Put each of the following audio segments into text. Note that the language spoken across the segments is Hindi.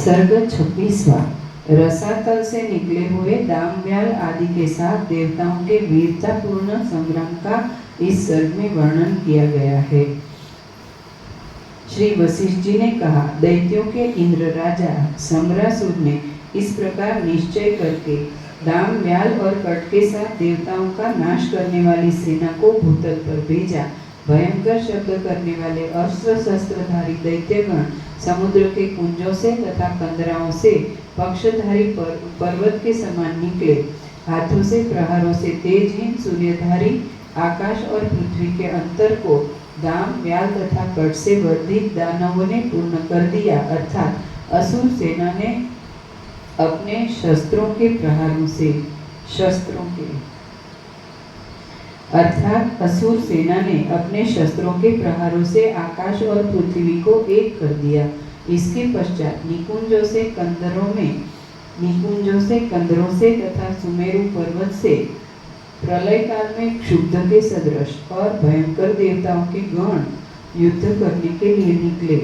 सर्ग 26वां। रसातल से निकले हुए दामव्याल आदि के साथ देवताओं के वीरतापूर्ण संग्राम का इस सर्ग में वर्णन किया गया है। श्री वशिष्ठ जी ने कहा, दैत्यों के इंद्र राजा सम्रासुर ने इस प्रकार निश्चय करके दामव्याल और कट के साथ देवताओं का नाश करने वाली सेना को भूतल पर भेजा। भयंकर शब्द करने वाले अस्त्र शस्त्रधारी दैत्यगण समुद्र के कुंजों से तथा कंदराओं से पक्षधारी पर्वत के समान निकले। हाथों से प्रहारों से तेजहीन सूर्यधारी आकाश और पृथ्वी के अंतर को दाम व्याल तथा कट से वर्धित दानवों ने पूर्ण कर दिया। अर्थात असुर सेना ने अपने शस्त्रों के प्रहारों से असुर सेना ने अपने शस्त्रों के प्रहारों से आकाश और पृथ्वी को एक कर दिया। इसके पश्चात निकुंजों से कंदरों से तथा सुमेरु पर्वत से प्रलय काल में क्षुब्ध के सदृश और भयंकर देवताओं के गण युद्ध करने के लिए निकले।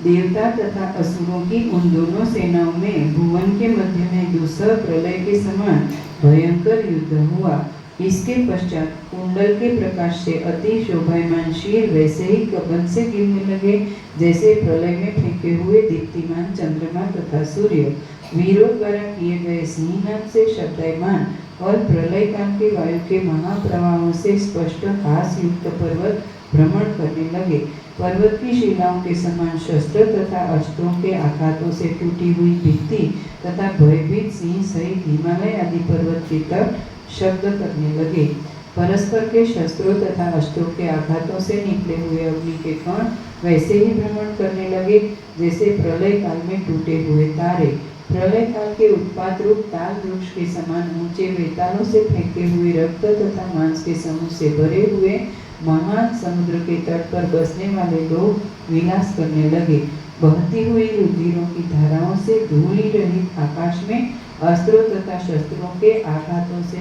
देवता तथा असुरों की उन दोनों सेनाओं में भुवन के मध्य में दूसरा प्रलय के समान भयंकर युद्ध हुआ। इसके पश्चात कुंडल के प्रकाश से अति शोभायमान शीर वैसे ही कबन से गिरने लगे जैसे प्रलय में फेंके हुए दीप्तिमान चंद्रमा तथा सूर्य। वीरों द्वारा किए गए सिंहनाद से शब्दायमान और प्रलय काल के वायु के महाप्रवाहों से स्पष्ट हास युक्त पर्वत भ्रमण करने लगे। पर्वत की शिलाओं के समान शस्त्र तथा अस्त्रों के आघातों से टूटी हुई भित्ति तथा भयभीत सिंह सहित हिमालय आदि पर्वत के तट शब्द करने लगे। परस्पर के शस्त्रों तथा अस्त्रों के आघातों से निकले हुए अग्नि के कण वैसे ही भ्रमण करने लगे जैसे प्रलय काल में टूटे हुए तारे। प्रलय काल के उत्पात रूप ताल वृक्ष के समान ऊंचे वेतालों से फेंके हुए रक्त तथा मांस के समूह से भरे हुए महान समुद्र के तट पर बसने वाले लोग विलास करने लगे। बहती हुई रुधिरों की धाराओं से धूलि रहित आकाश में अस्त्रों तथा शस्त्रों के आघातों से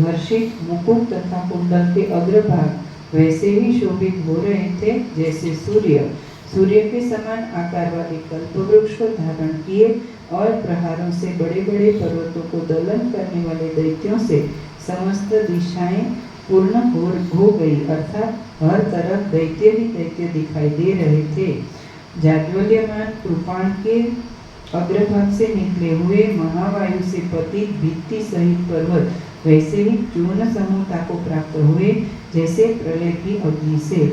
घर्षित मुकुट तथा कुंडल के अग्रभाग वैसे ही शोभित हो रहे थे जैसे सूर्य के समान आकार वाले कल्पवृक्ष को धारण किए और प्रहारों से बड़े बड़े पर्वतों को दलन करने वाले दैत्यों से समस्त दिशाएं पूर्ण हो गई। अर्थात हर तरफ दैत्य ही दैत्य दिखाई दे रहे थे। जाज्वल्यमान कृपाण के अग्रभाग से निकले हुए महावायु से पतित भित्ति सहित पर्वत वैसे ही चूर्ण समूहता को प्राप्त हुए जैसे प्रलय की अग्नि से।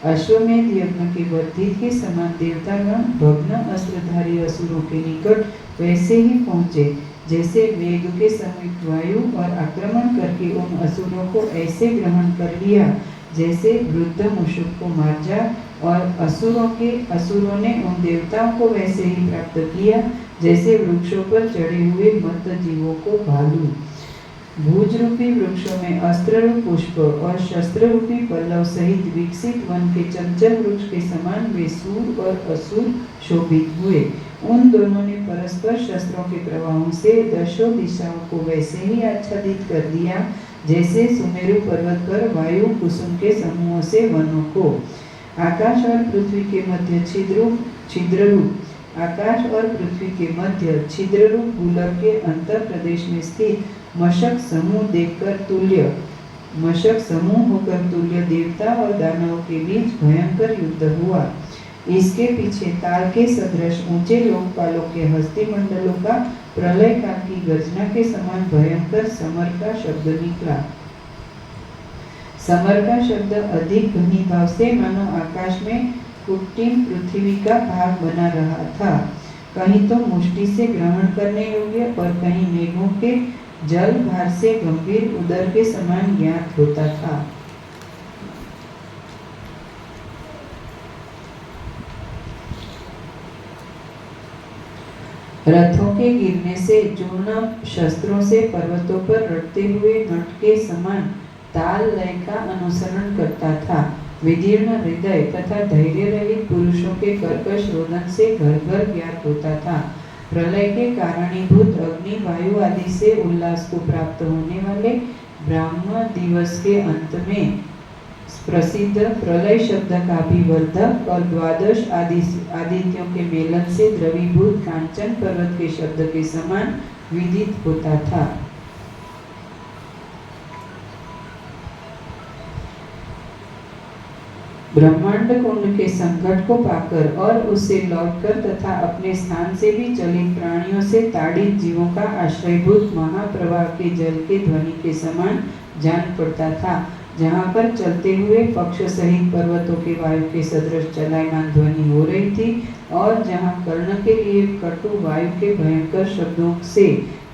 अश्वमेध यज्ञ के वर्धित के समान देवतागण भग्न अस्त्रधारी असुरों के निकट वैसे ही पहुँचे जैसे वेग के समीप वायु और आक्रमण करके उन असुरों को ऐसे ग्रहण कर लिया जैसे वृद्ध मुशुक को मार जा। और असुरों ने उन देवताओं को वैसे ही प्राप्त किया जैसे वृक्षों पर चढ़े हुए मत्त जीवों को भालू। भुज रूपी वृक्षों में अस्त्र रूप पुष्प और शस्त्र रूपी पल्लव सहित विकसित वन के चंचल वृक्ष के समान वे सूर और असुर शोभित हुए। उन दोनों ने परस्पर शस्त्रों के प्रवाहों से दशों दिशाओं को वैसे ही आच्छादित कर दिया जैसे सुमेरु पर्वत पर वायु कुसुम के समूहों से वनों को। आकाश और पृथ्वी के मध्य छिद्र रूप भूलक के अंतर प्रदेश में स्थित मशक समूह होकर तुल्य देवता और दानवों के बीच भयंकर युद्ध हुआ। इसके पीछे ताल के सदृश ऊंचे लोकपालों के हस्ती मंडलों का प्रलय काल की गर्जना के समान भयंकर समर का शब्द निकला। समर का शब्द अधिक घनीभाव से मानो आकाश में कुटिम पृथ्वी का भाग बना रहा था। कहीं तो मुष्टि से ग्रहण करने योग्य और कहीं मेघों के जल भार से गंभीर उदर के समान ज्ञात होता था। रथों के गिरने से चूर्ण शस्त्रों से पर्वतों पर रटते हुए नट के समान ताल लय का अनुसरण करता था। विदीर्ण हृदय तथा धैर्य रहित पुरुषों के कर्कश रोदन से घर घर ज्ञात होता था। प्रलय के कारणीभूत अग्नि वायु आदि से उल्लास को प्राप्त होने वाले ब्राह्मण दिवस के अंत में प्रसिद्ध प्रलय शब्द का भी वर्धक और द्वादश आदित्यों के मेलन से द्रवीभूत कांचन पर्वत के शब्द के समान विदित होता था। ब्रह्मांड कुंड के संकट को पाकर और उससे लौटकर तथा अपने स्थान से भी चलित प्राणियों से ताड़ित जीवों का आश्रयभूत महाप्रवाह के जल के ध्वनि के समान जान पड़ता था। जहाँ पर चलते हुए पक्ष सहित पर्वतों के वायु के सदृश चलायमान ध्वनि हो रही थी और जहाँ कर्ण के लिए कटु वायु के भयंकर शब्दों से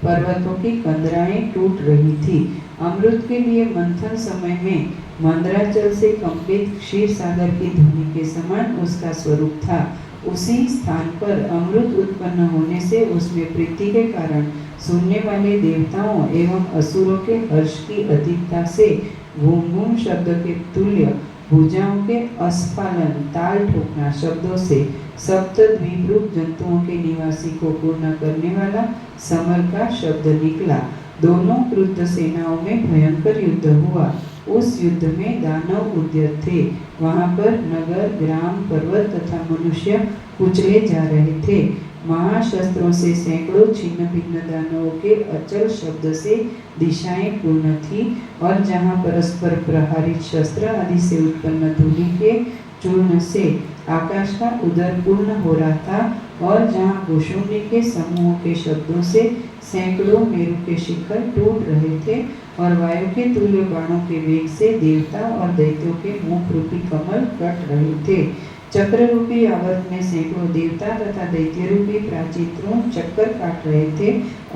पर्वतों की कंदराएं टूट रही थी। अमृत के लिए मंथन समय में मंदराचल से कंपित क्षीर सागर की ध्वनि के समान उसका स्वरूप था। उसी स्थान पर अमृत उत्पन्न होने से उसमें प्रीति के कारण सुनने वाले देवताओं एवं असुरों के हर्ष की अधिकता से घूम घूम शब्द के तुल्य भुजाओं के अस्फालन ताल ठोकना शब्दों से सप्त द्वीपरूप जंतुओं के निवासी को पूर्ण करने वाला समर का शब्द निकला। दोनों क्रुद्ध सेनाओं में भयंकर युद्ध हुआ। उस युद्ध में दानव उद्यत थे। वहां पर नगर ग्राम पर्वत तथा मनुष्य कुचले जा रहे थे। महाशस्त्रों से सैकड़ों छिन्न भिन्न दानवों के अचल शब्द से दिशाएं पूर्ण थी और जहाँ परस्पर प्रहारित शस्त्र आदि से उत्पन्न धूलि के चूर्ण से आकाश का उदर पूर्ण हो रहा था और जहाँ भूषुंडी के समूहों के शब्दों से सैकड़ों मेरु के शिखर टूट रहे थे और वायु के तुल्य बाणों के वेग से देवता और दैत्यों के मुख रूपी कमल कट रहे थे। चक्र रूपी आवर्त में सैकड़ों देवता तथा दैत्य रूपी प्राचीत्रों चक्कर काट रहे थे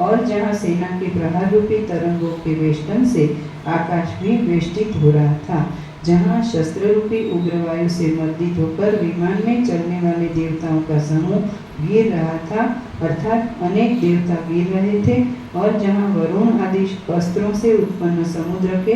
और जहाँ सेना के प्रहार रूपी तरंगों के वेष्टन से आकाश भी वेष्टित हो रहा था। जहाँ शस्त्र रूपी उग्रवायु से मर्दित होकर विमान में चलने वाले देवताओं का समूह गिर रहा था अर्थात अनेक देवता गिर रहे थे और जहाँ वरुण आदि अस्त्रों से उत्पन्न समुद्र के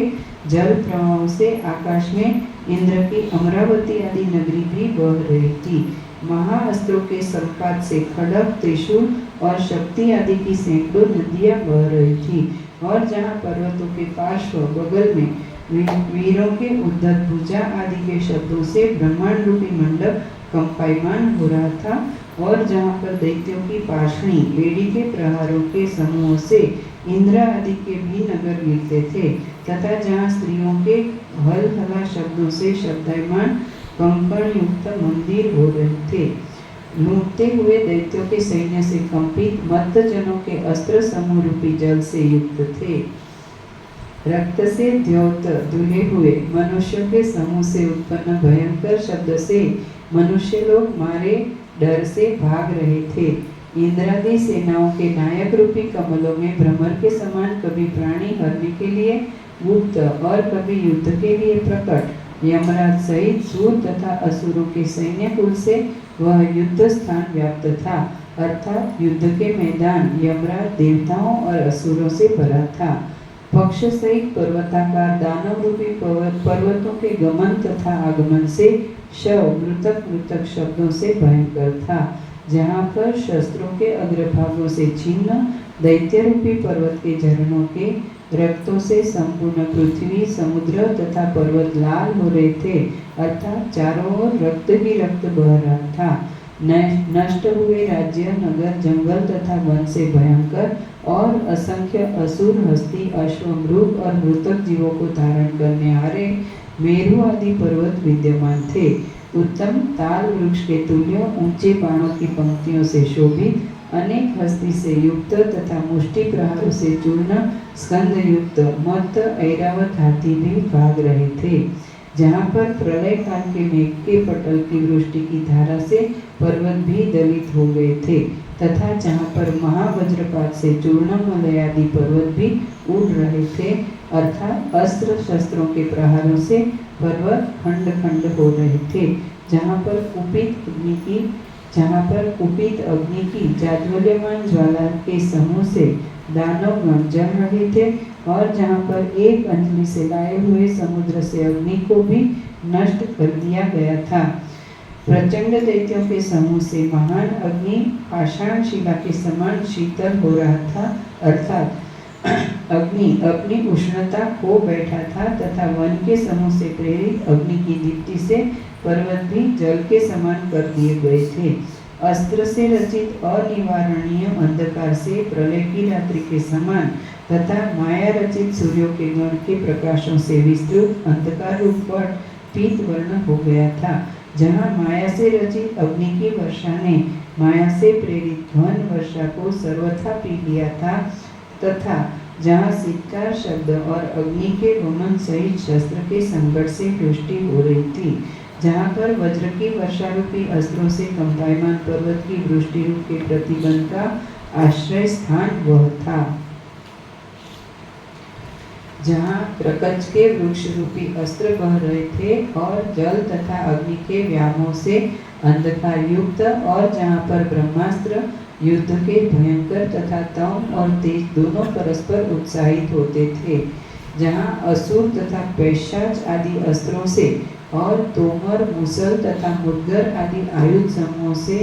जल प्रवाहों से आकाश में इंद्र की अमरावती आदि नगरी भी बह रही थी। महाअस्त्रों के संपात से खड्ग त्रिशूल और शक्ति आदि की सैकड़ों नदियां बह रही थी और जहाँ पर्वतों के पार्श्व बगल में वीरों के उद्धत भुजा आदि के शब्दों से ब्रह्मांड रूपी मंडप कंपायमान हो रहा था और जहाँ पर दैत्यों की पाशणी बेड़ी के प्रहारों के समूहों से इंद्र आदि के भी नगर गिरते थे तथा जहाँ स्त्रियों के हल हला शब्दों से शब्दायमान कंकण युक्त मंदिर हो रहे थे। लूटते हुए दैत्यों के सैन्य से कंपित मत्त जनों के अस्त्र समूह रूपी जल से युक्त थे। रक्त से द्योत धुले हुए मनुष्यों के समूह से उत्पन्न भयंकर शब्द से मनुष्य लोग मारे डर से भाग रहे थे। इंद्रादि सेनाओं के नायक रूपी कमलों में भ्रमर के समान कभी प्राणी हरने के लिए गुप्त और कभी युद्ध के लिए प्रकट यमराज सहित सूर तथा असुरों के सैन्य कुल से वह युद्ध स्थान व्याप्त था अर्थात युद्ध के मैदान यमराज देवताओं और असुरों से भरा था। पक्ष सहित पर्वताकार दानव रूपी पर्वतों के गमन तथा आगमन से शव मृतक मृतक शब्दों से भयंकर था। जहाँ पर शस्त्रों के अग्रभागों से छिन्न दैत्य रूपी पर्वत के झरनों के रक्तों से संपूर्ण पृथ्वी समुद्र तथा पर्वत लाल हो रहे थे अर्थात चारों ओर रक्त ही रक्त बह रहा था। नष्ट हुए राज्य नगर जंगल तथा वन से भयंकर और असंख्य असुर हस्ती अश्व मृग और मृतक जीवों को धारण करने आ रहे मेरु आदि पर्वत विद्यमान थे। उत्तम ताल वृक्ष के तुल्य ऊंचे बाणों की पंक्तियों से शोभित अनेक हस्ती से युक्त तथा मुष्टि प्रहारों से चूर्ण स्कंद युक्त मत्त ऐरावत हाथी भी भाग रहे थे। जहाँ पर प्रलय काल के मेघ के पटल की वृष्टि की धारा से पर्वत भी दलित हो गए थे तथा जहाँ पर महावज्रपात से चूर्ण मलय आदि पर्वत भी उड़ रहे थे अर्थात अस्त्र शस्त्रों के प्रहारों से पर्वत खंड खंड हो रहे थे। जहाँ पर कुपित अग्नि की जाज्वल्यमान ज्वाला के समूह से दानवगण जल रहे थे और जहाँ पर एक अंजलि से लाए हुए समुद्र से अग्नि को भी नष्ट कर दिया गया था। प्रचंड दैत्यों के समूह से महान अग्नि पाषाण शिला के समान शीतल हो रहा था अर्थात अग्नि अपनी उष्णता खो बैठा था तथा वन के समूह से प्रेरित अग्नि की दीप्ति से पर्वत भी जल के समान कर दिए गए थे। अस्त्र से रचित अनिवारणीय अंधकार से प्रलय की रात्रि के समान तथा माया रचित सूर्यों के गण के प्रकाशों से विस्तृत अंधकार रूप पर पीत वर्ण हो गया था। जहाँ माया से रचित अग्नि की वर्षा ने माया से प्रेरित घन वर्षा को सर्वथा पी लिया था तथा जहाँ सिक्कार शब्द और अग्नि के रोमन सहित शस्त्र के संकट से पुष्टि हो रही थी, जहाँ पर वज्र की वर्षा रूपी अस्त्रों से कंपायमान पर्वत की वृष्टि रूप के प्रतिबंध का आश्रय स्थान वह था, जहाँ प्रकच के वृक्ष रूपी अस्त्र बह रहे थे और जल तथा अग्नि के व्यामोह से अंधकार युक्त, और जहाँ पर ब्रह्मास्त्र युद्ध के भयंकर तथा तम और तेज दोनों परस्पर उत्साहित होते थे, जहाँ असुर तथा पैशाच आदि अस्त्रों से और तोमर मुसल तथा मुद्गर आदि आयुध समूहों से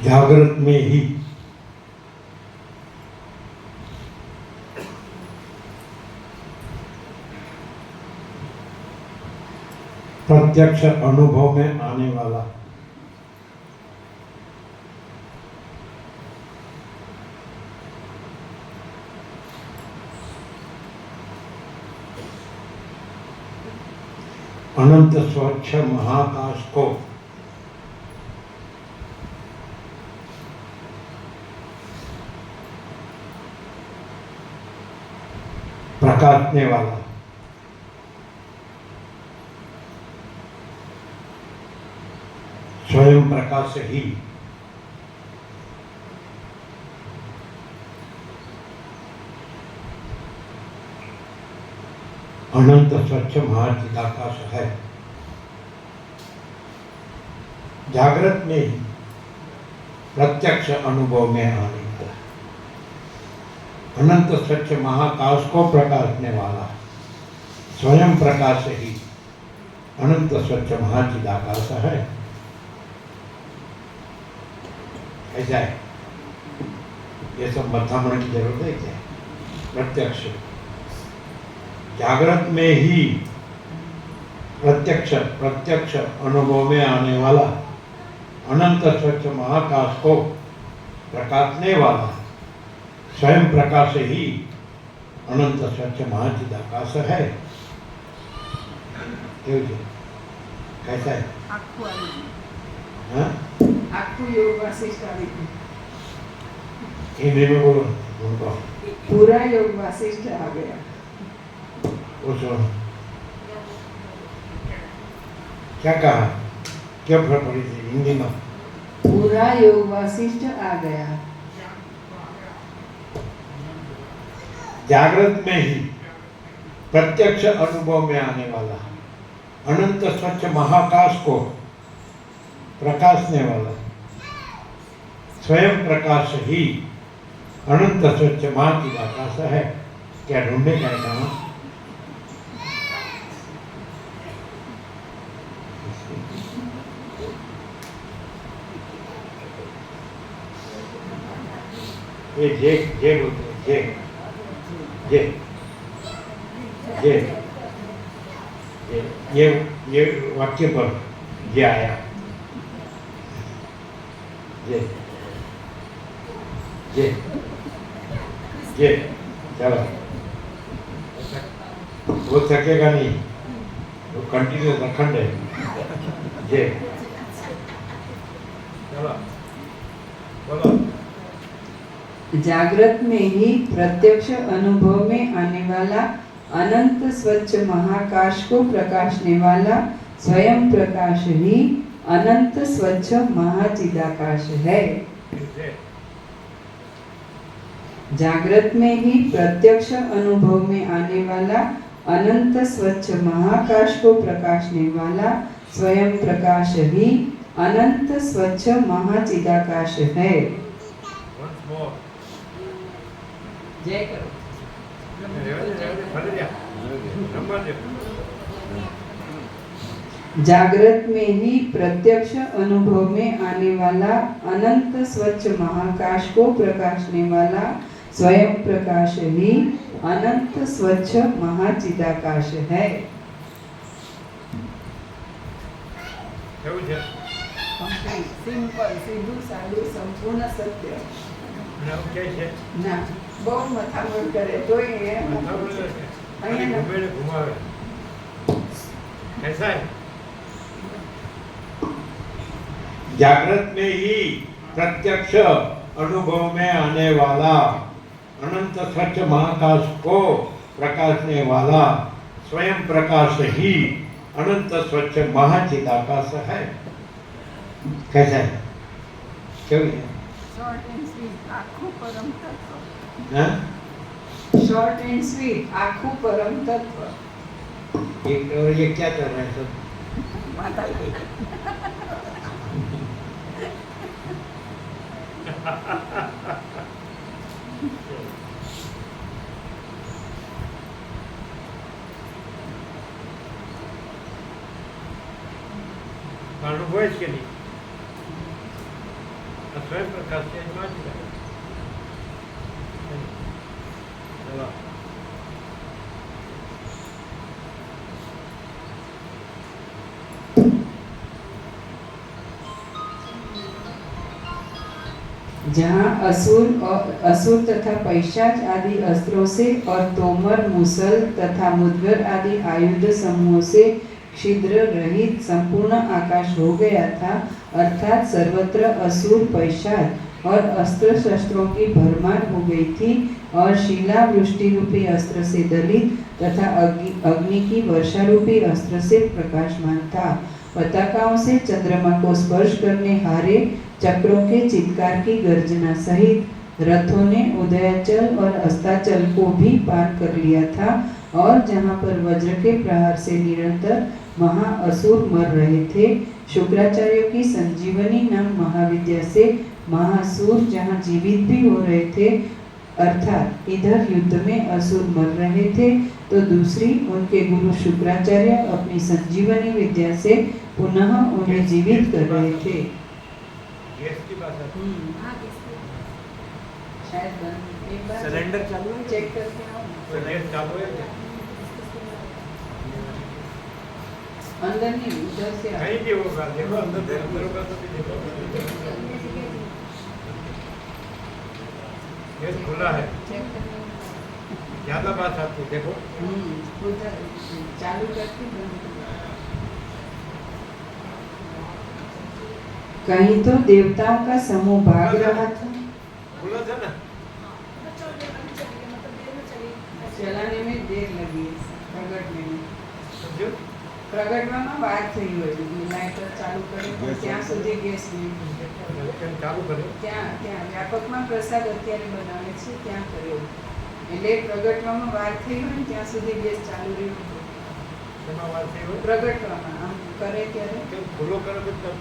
जागृत में ही प्रत्यक्ष अनुभव में आने वाला अनंत स्वच्छ महाकाश को प्रकाशने वाला स्वयं प्रकाश ही अनंत स्वच्छ महाचिदाकाश है। जागृत में ही प्रत्यक्ष अनुभव में आने वाला अनंत स्वच्छ महाकाश को प्रकाशने वाला स्वयं प्रकाश ही अनंत स्वच्छ महाचिदाकाश है। ऐसा है, ये सब मथामण की जरूरत है क्या? प्रत्यक्ष जागृत में ही प्रत्यक्ष अनुभव में आने वाला अनंत स्वच्छ महाकाश को प्रकाशने वाला स्वयं प्रकाश ही अनंत स्वच्छ महाचिदाकाश है। कैसा है? योग वासिष्ठ हिंदी में बोलो उनको। पूरा योग वासिष्ठ आ गया। क्या कहा? क्या फर्क पड़ी थी हिंदी में? पूरा योग वासिष्ठ आ गया। जागृत में ही प्रत्यक्ष अनुभव में आने वाला अनंत स्वच्छ महाकाश को प्रकाशने वाला स्वयं प्रकाश ही अनंत स्वच्छ महाचिदाकाश है। क्या ढूंढने का है? ये जे बोलते हैं, ये वाक्य पर जे आया, जे चलो वो थकेगा नहीं, वो कंटिन्यूस अखंड है। जे चलो बोलो। जागृत में ही प्रत्यक्ष अनुभव में आने वाला अनंत स्वच्छ महाकाश को प्रकाशने वाला स्वयं प्रकाश ही अनंत स्वच्छ महाचिदाकाश है। जागृत में ही प्रत्यक्ष अनुभव में आने वाला अनंत स्वच्छ महाकाश को प्रकाशने वाला स्वयं प्रकाश ही अनंत स्वच्छ महाचिदाकाश है। जय करो। जागृत में ही प्रत्यक्ष अनुभव में आने वाला अनंत स्वच्छ महाकाश को प्रकाशने वाला स्वयं प्रकाश ही अनंत स्वच्छ महाचिदाकाश है। सिंपल सीधू सादू संपूर्ण सत्य ना बहुत मथामण करे तो ये कैसा है? जागृत में ही प्रत्यक्ष अनुभव में आने वाला अनंत स्वच्छ महाकाश को प्रकाशने वाला स्वयं प्रकाश ही अनंत स्वच्छ महाचिदाकाश है। कैसा है? क्यों है? शॉर्ट एंड स्वीट आखो परम तत्व। हाँ? शॉर्ट एंड स्वीट आखो परम तत्व। और ये क्या कर रहे हैं सब? माता अनुभव के लिए स्वयं प्रकाश से जहाँ असुर तथा पैशाच आदि अस्त्रों से और तोमर मुसल तथा मुद्गर आदि आयुध समूहों से छिद्र रहित संपूर्ण आकाश हो गया था, अर्थात सर्वत्र असुर पैशाच और अस्त्र शस्त्रों की भरमार हो गई थी और शिला वृष्टि रूपी अस्त्र से दलित तथा अग्नि की वर्षा रूपी अस्त्र से प्रकाशमान था। पताकाओं से चंद्रमा को स्पर्श करने हारे चक्रों के चित्कार की गर्जना सहित रथों ने उदयाचल और अस्ताचल को भी पार कर लिया था और जहाँ पर वज्र के प्रहार से निरंतर महाअसुर मर रहे थे, शुक्राचार्यों की संजीवनी नाम महाविद्या से महासुर जहाँ जीवित भी हो रहे थे, अर्थात इधर युद्ध में असुर मर रहे थे तो दूसरी उनके गुरु शुक्राचार्य अपनी संजीवनी विद्या से पुनः उन्हें जीवित कर रहे थे। शायद एक बार सिलेंडर चालू है, चेक करके आओ। सिलेंडर चालू है, अंदर नहीं उधर से आओ। कहीं भी होगा, देखो अंदर होगा तो भी देखो ये खुला है, ज्यादा बात आती है, देखो उधर चालू करके कहीं तो देवताओं का समूह भाग रहा था। खुला था ना, चलाने में देर लगी, प्रगटने में समझो પ્રગટવામાં વાર થઈ હોય લાઇટર ચાલુ કરે પણ ત્યાં સુધી ગેસ નહીં ચાલુ કરે ત્યાં વ્યાપકમાં પ્રસાદ અત્યારે બનાવે છે ત્યાં કર્યો એટલે પ્રગટવામાં વાર થઈ હોય ને ત્યાં સુધી ગેસ ચાલુ રહ્યો પ્રગટવામાં આમ કરે ત્યારે ફૂલો કરે તો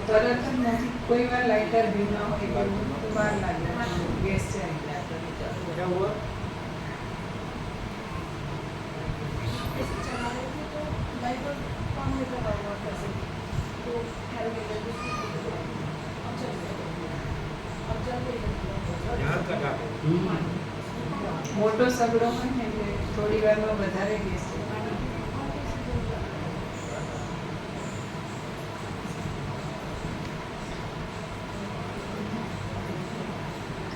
તરત જ નથી કોઈ વાર લાઇટર ભીના હોય તો વાર લાગે ગેસ છે क्या हुआ મોટો સગડો હોય ને એટલે થોડી વારમાં વધારે ગેસ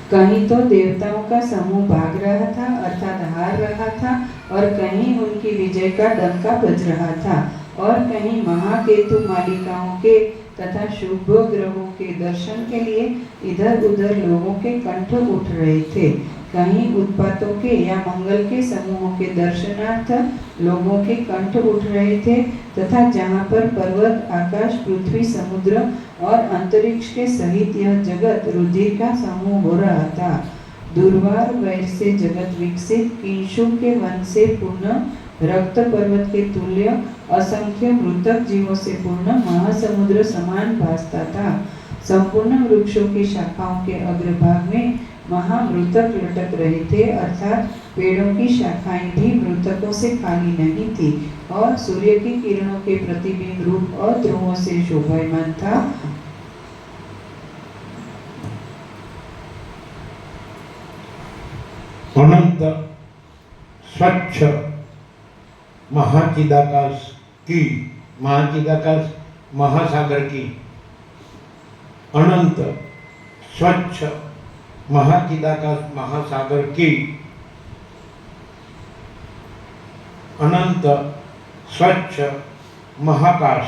कहीं तो देवताओं का समूह भाग रहा था अर्थात हार रहा था और कहीं उनकी विजय का डंका बज रहा था और कहीं महाकेतु मालिकाओं के तथा शुभ ग्रहों के दर्शन के लिए इधर उधर लोगों के कंठ उठ रहे थे। कहीं उत्पातों के या मंगल के समूहों के दर्शनार्थ लोगों के कंठ उठ रहे थे तथा जहाँ पर पर्वत आकाश पृथ्वी समुद्र और अंतरिक्ष के सहित यह जगत रुधिर का समूह हो रहा था। दुर्वार वैर से जगत विकसित किंशु के वन से पूर्ण रक्त पर्वत के तुल्य असंख्य मृतक जीवों से पूर्ण महासमुद्र समान भासता था। संपूर्ण वृक्षों की शाखाओं के अग्रभाग में वहाँ मृतक लटक रहे थे, अर्थात पेड़ों की शाखाएं भी मृतकों से खाली नहीं थी, और सूर्य की किरणों के प्रतिबिंब रूप अध्रुवों से शोभायमान था। अनंत स्वच्छ महाचिदाकाश की, महाचिदाकाश महासागर की, अनंत स्वच्छ महाचिदाकाश महासागर की, अनंत स्वच्छ महाकाश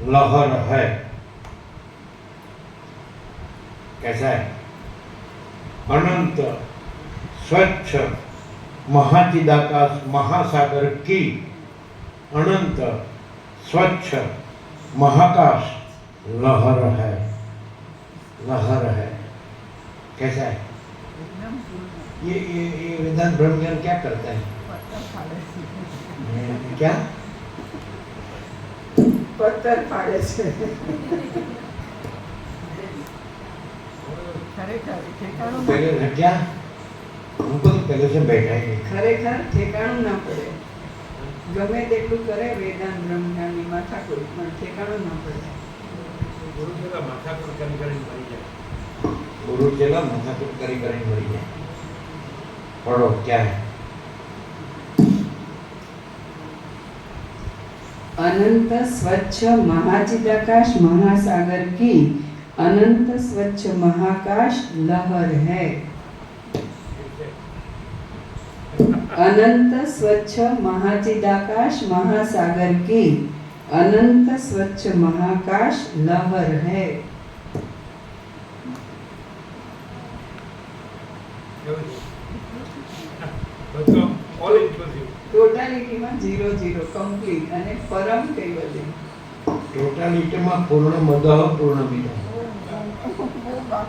लहर है। कैसा है? अनंत स्वच्छ महाचिदाकाश महासागर की, अनंत स्वच्छ महाकाश लहर है। लहर है। कैसा है? ये वेदांत ब्रह्म ज्ञान क्या करता है? क्या? पत्थर फाड़े से पहले क्या? हमको तो पहले से बैठा ही नहीं। खरेखर ठेकाणું ના પડે, ગમે તેટલું કરે વેદાંત બ્રહ્મજ્ઞાની માથાકૂટ, પણ ઠેકાણું ના પડે. ગુરુજીના માથાકૂટ કરી મરી જાય. ગુરુજીના માથાકૂટ કરી મરી જાય. पढ़ो क्या है? अनंत स्वच्छ महाचिदाकाश महासागर की अनंत स्वच्छ महाकाश लहर है। अनंत स्वच्छ महाचिदाकाश महासागर की अनंत स्वच्छ महाकाश लहर है। टोटालिटी में 0-0 कंप्लीट અને પરમ કૈવલ્ય. ટોટાલિટી માં પૂર્ણ મદહ પૂર્ણ વિદહ.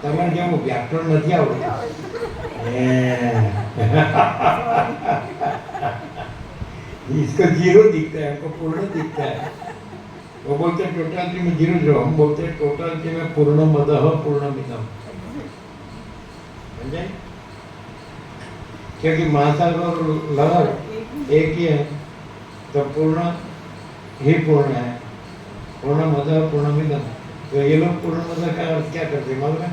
તમારે જેવું વ્યાકરણ નથી આવડતું. इसको 0 दिखता है, हमको पूर्ण दिखता है। वो बोलते हैं टोटालिटी में 0-0, हम बोलते हैं टोटालिटी में पूर्ण मदह पूर्ण विदह। समझे? क्योंकि महासागर और लहर एक ही है, तो पूर्ण ही पूर्ण है। पूर्ण मदह पूर्ण विदह। तो ये लोग पूर्ण मदह का अर्थ क्या करते हैं मालूम है?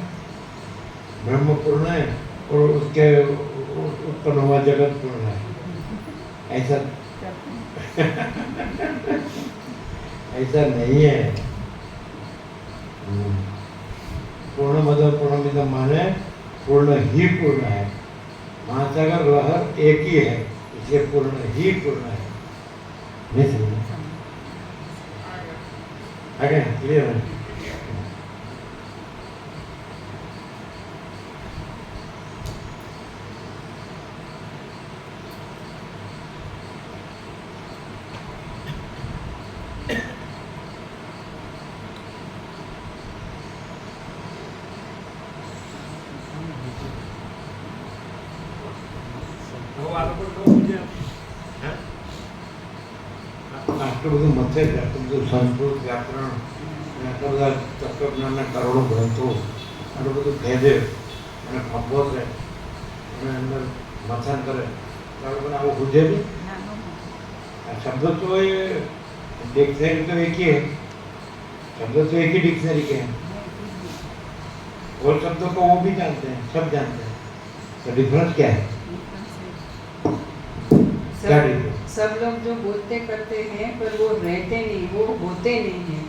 ब्रह्म पूर्ण है और उसके उत्पन्न हुआ जगत पूर्ण है, ऐसा ऐसा नहीं है। पूर्ण मदह पूर्ण विदह माने पूर्ण ही पूर्ण है। महासागर लहर एक ही है, इसलिए पूर्ण ही पूर्ण है। नहीं समझे? आगे क्लियर है? આટલું બધું મથે છે, આટલું બધું સંસ્કૃત વ્યાકરણ, આટલા બધા તત્વજ્ઞાનના કરોડો ગ્રંથો, આટલું બધું ભેદે અને ખંભો છે અને અંદર મથન કરે, ત્યારે પણ આવું બુঝે બી આ શબ્દ તો એ डिक्शनरी तो एक ही है, शब्द तो एक ही डिक्शनरी के हैं, और शब्दों को वो भी जानते हैं, सब जानते हैं, तो डिफरेंस क्या है? क्या डिफरेंस? सब लोग जो बोलते करते हैं पर वो रहते नहीं, वो होते नहीं हैं,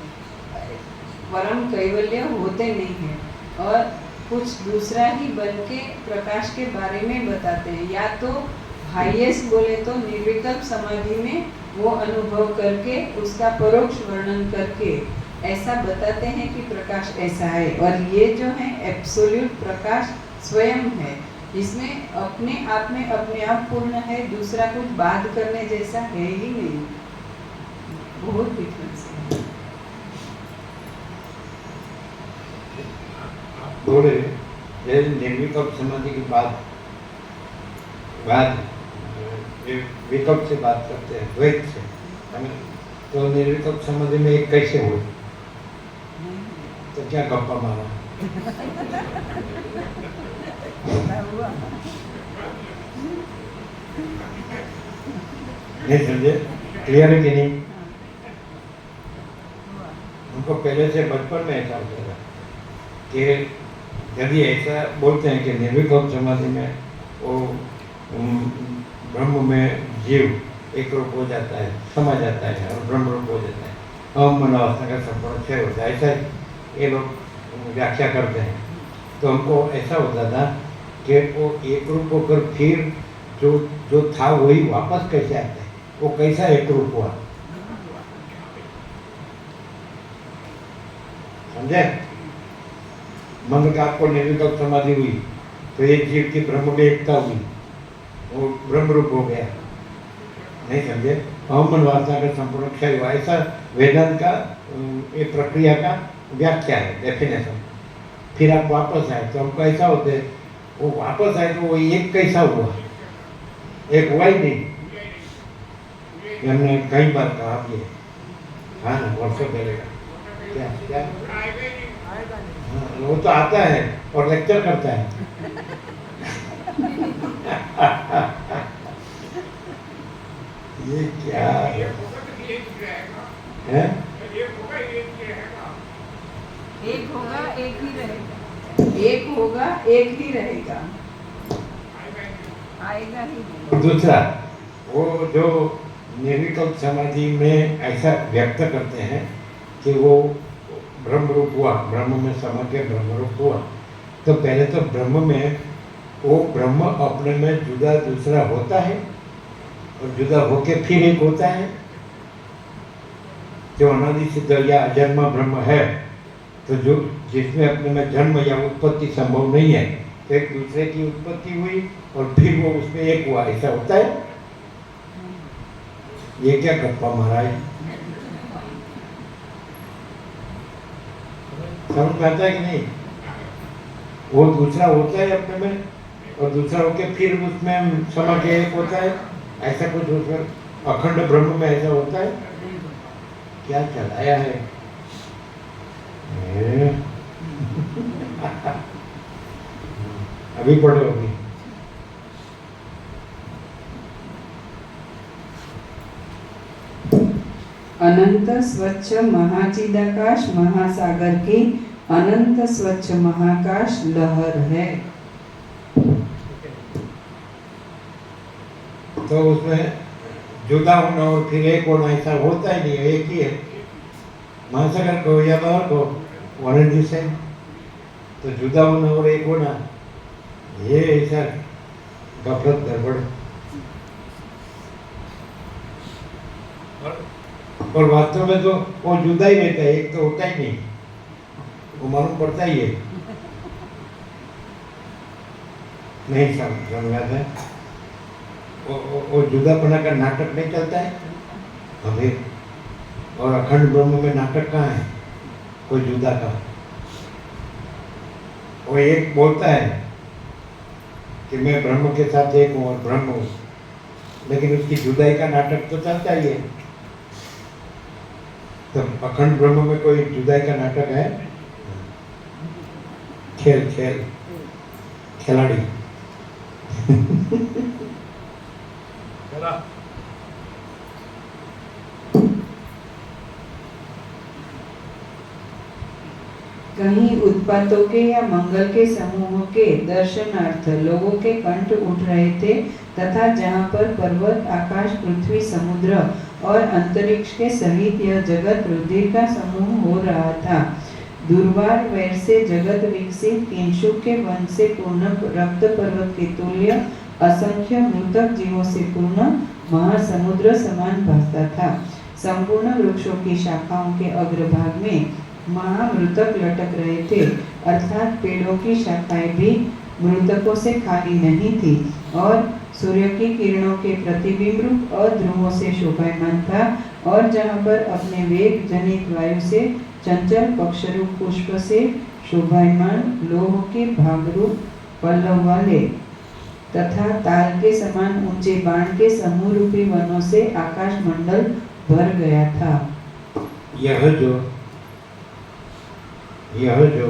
परम कैवल्य होते नहीं हैं, और कुछ दूसरा ही बन के प्रकाश के बारे में बताते हैं। या तो हाईएस्ट बोले तो निर्विकल्प समाधि में वो अनुभव करके उसका परोक्ष वर्णन करके ऐसा बताते हैं कि प्रकाश ऐसा है, और ये जो है एब्सोल्यूट प्रकाश स्वयं है, इसमें अपने आप पूर्ण है, दूसरा कुछ बात करने जैसा है ही नहीं। बहुत डिफरेंस है। बोले ये निर्विकल्प समाधि की बात विकल्प से बात करते हैं, द्वैत से, तो निर्विकल्प समाधि में एक कैसे हो? तो क्या गप्पा मारा? नहीं समझे? क्लियर है कि नहीं? उनको पहले से बचपन में ऐसा होता था कि यदि ऐसा बोलते हैं कि निर्विकल्प समाधि में वो ब्रह्म में जीव एक रूप हो जाता है, समा जाता है और ब्रह्म रूप हो जाता है, मनोवासना का संपूर्ण क्षय होता है, ऐसा ये लोग व्याख्या करते हैं। तो हमको ऐसा होता था कि वो एक रूप होकर फिर जो था वही वापस कैसे आता है, वो कैसा एक रूप हुआ, समझे? मन का आपको निर्विकल्प समाधि हुई तो एक जीव की ब्रह्म में एकता हुई, वो ब्रह्म रूप हो गया, नहीं समझे? मन वासना का संपूर्ण क्षय हुआ, ऐसा वेदांत का एक प्रक्रिया का व्याख्या है, डेफिनेशन। फिर आप वापस आए तो हमको ऐसा होता है, वो वापस आए तो वो एक कैसा हुआ, एक हुआ ही नहीं। हमने कई बार कहा ये, हाँ ना, वर्षों पहले का क्या क्या, हाँ, वो तो आता है और लेक्चर करता है। ये क्या है? एक होगा एक ही रहेगा, एक होगा एक ही रहेगा, आएगा ही नहीं। दूसरा, वो जो निर्विकल्प समाधि में ऐसा व्यक्त करते हैं कि वो ब्रह्म रूप हुआ, ब्रह्म में समा के ब्रह्म रूप हुआ, तो पहले तो ब्रह्म में वो ब्रह्म अपने में जुदा दूसरा होता है और जुदा होके फिर एक होता है। जो अनादि सिद्ध या अजन्मा ब्रह्म है, तो जो जिसमें अपने में जन्म या उत्पत्ति संभव नहीं है, तो एक दूसरे की उत्पत्ति हुई और फिर वो उसमें एक हुआ, ऐसा होता है। ये क्या गप्पा मारा है? समझ में आता है कि नहीं? वो दूसरा होता है अपने में और दूसरा होके फिर उसमें समा के एक होता है, ऐसा कुछ उसमें अखंड ब्रह्म में ऐसा होता है? क्या चलाया है? अभी पढ़ो अभी। अनंत स्वच्छ महाचिदाकाश महासागर की अनंत स्वच्छ महाकाश लहर है। तो उसमें जुदा होना और फिर एक होना ऐसा होता ही नहीं है, एक ही है। महासागर को या लहर को वन एंड द सेम, तो जुदा होना और एक होना ये ऐसा गफलत गड़बड़। और वास्तव में तो वो जुदा ही रहता है, एक तो होता ही नहीं, वो मालूम पड़ता ही है। नहीं समझाता है वो जुदापना का नाटक नहीं चलता है हमें, और अखंड ब्रह्म में नाटक कहाँ है कोई जुदा का? वो एक बोलता है कि मैं ब्रह्म के साथ एक हूँ और ब्रह्म हूँ, लेकिन उसकी जुदाई का नाटक तो चलता ही है। तो अखंड ब्रह्म में कोई जुदाई का नाटक है? खेल खेल खिलाड़ी कहीं उत्पातों के या मंगल के समूहों के दर्शनार्थ लोगों के कंठ उठ रहे थे, तथा जहाँ पर पर्वत आकाश पृथ्वी समुद्र और अंतरिक्ष के सहित यह जगत रुधिर का समूह हो रहा था। दुर्वार वैर से जगत विकसित किंशुक के वन से पूर्ण रक्त पर्वत के तुल्य असंख्य मृतक जीवों से पूर्ण महासमुद्र समान भासता था। संपूर्ण वृक्षों की शाखाओं के अग्रभाग में महामृतक लटक रहे थे, अर्थात पेड़ों की शाखाएं भी मृतकों से खाली नहीं थी, और सूर्य की किरणों के प्रतिबिंब रूप और ध्रुवों से शोभायमान था, और जहाँ पर अपने वेग जनित वायु से चंचल पक्षरूप पुष्प से शोभायमान लोह के भागरूप पल्लव वाले तथा ताल के समान ऊंचे बाण के समूह रूपी वनों से आकाश मंडल भर गया था। यह जो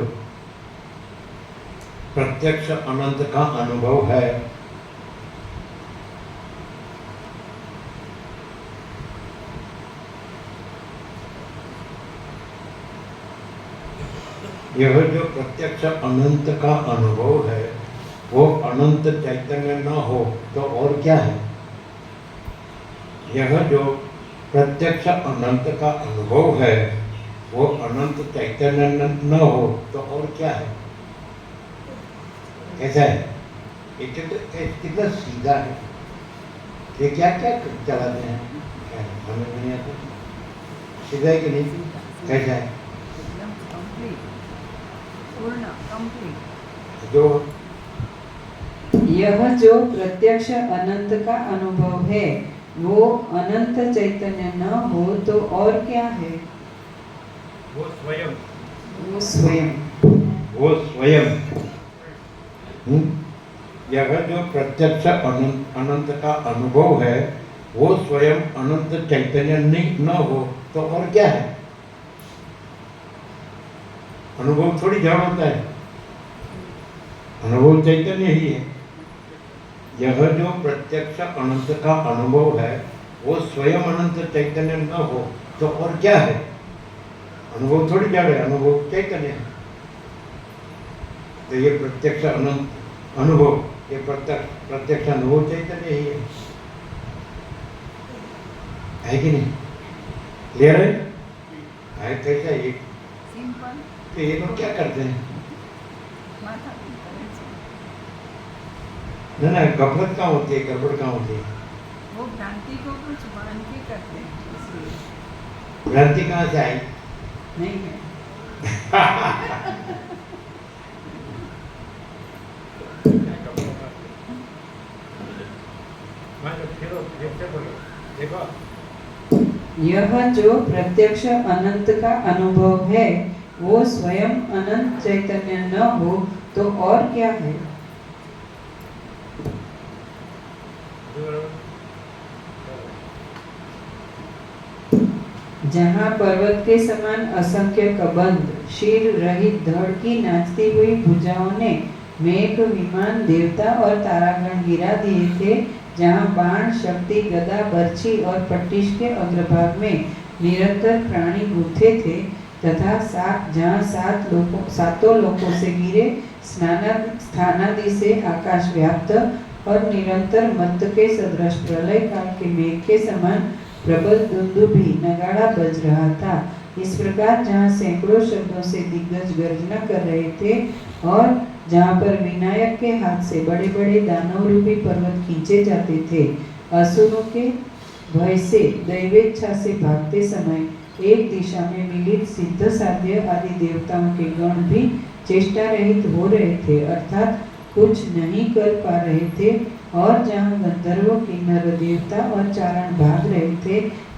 प्रत्यक्ष अनंत का अनुभव है। यह जो प्रत्यक्ष अनंत का अनुभव है वो अनंत चैतन्य न हो तो और क्या है? यह जो प्रत्यक्ष अनंत का अनुभव है वो अनंत चैतन्य न हो तो और क्या है? कैसा है? ये कितना सीधा है। ये क्या क्या चलाते हैं समझ में नहीं आता। सीधा है कि नहीं? कैसा है? जो यह जो प्रत्यक्ष अनंत का अनुभव है वो अनंत चैतन्य न हो तो और क्या है? वो स्वयं वो स्वयं वो स्वयं यह जो प्रत्यक्ष अनंत का अनुभव है वो स्वयं अनंत चैतन्य नहीं न हो तो और क्या है? अनुभव थोड़ी जड़ होता है, अनुभव चैतन्य ही है। यह जो प्रत्यक्ष अनंत का अनुभव है वो स्वयं अनंत चैतन्य न हो तो और क्या है? अनुभव थोड़ी जड़ है, अनुभव चैतन्य है। तो ये प्रत्यक्ष अनंत अनुभव, ये प्रत्यक्ष अनुभव चैतन्य ही है कि नहीं? क्लियर है कैसा ये? तो ये लोग क्या करते हैं? ना गफलत कहाँ होती है, गड़बड़ कहाँ होती है? वो भ्रांति को कुछ मान के करते हैं इसलिए। भ्रांति कहाँ से आई? नहीं है। यह जो प्रत्यक्ष अनंत का अनुभव है वो स्वयं अनंत चैतन्य न हो तो और क्या है? जहाँ पर्वत के समान असंख्य कबंध, शील रहित धड़ की नाचती हुई भुजाओं ने मेघ विमान देवता और तारागण गिरा दिए थे, जहाँ बाण शक्ति गदा बर्छी और पट्टिश के अग्रभाग में निरंतर प्राणी गूंथे थे, तथा जहाँ सातों लोकों से गिरे स्थानादि से आकाश व्याप्त और निरंतर मत्त के सदृश प्रलय काल के मेघ के समान प्रबल दुंदुभी नगाड़ा बज रहा था। इस प्रकार जहाँ सैकड़ों शब्दों से दिग्गज गर्जना कर रहे थे और जहाँ पर विनायक के हाथ से बड़े बड़े दानव रूपी पर्वत खींचे जाते थे, असुरों के भय से दैवेच्छा से भागते समय एक दिशा में मिलित सिद्ध साध्य आदि देवताओं के गण भी चेष्टा रहित हो रहे थे, अर्थात कुछ नहीं कर पा रहे थे, और जहाँ गंधर्व किन्नर देवता और चारण भाग रहे थे,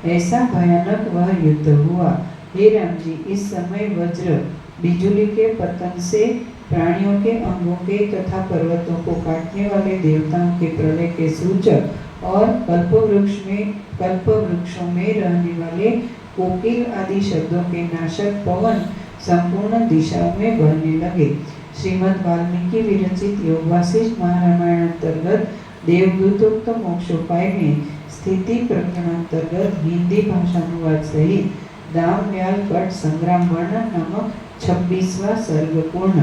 ऐसा भयानक वह युद्ध हुआ। हे राम जी, इस समय वज्र बिजुली के पतन से प्राणियों के अंगों के तथा पर्वतों को काटने वाले देवताओं के प्रलय के सूचक और कल्प वृक्षों में रहने वाले कोकिल आदि शब्दों के नाशक पवन संपूर्ण दिशाओं में बहने लगे। श्रीमद् वाल्मीकि विरचित योग वासिष्ठ महारामायण अंतर्गत देवदूतोक्त मोक्षोपाय में स्थिति प्रकरण अंतर्गत हिंदी भाषानुवाद सहित दाम व्याल कट संग्राम वर्णन नामक 26वां सर्ग पूर्ण।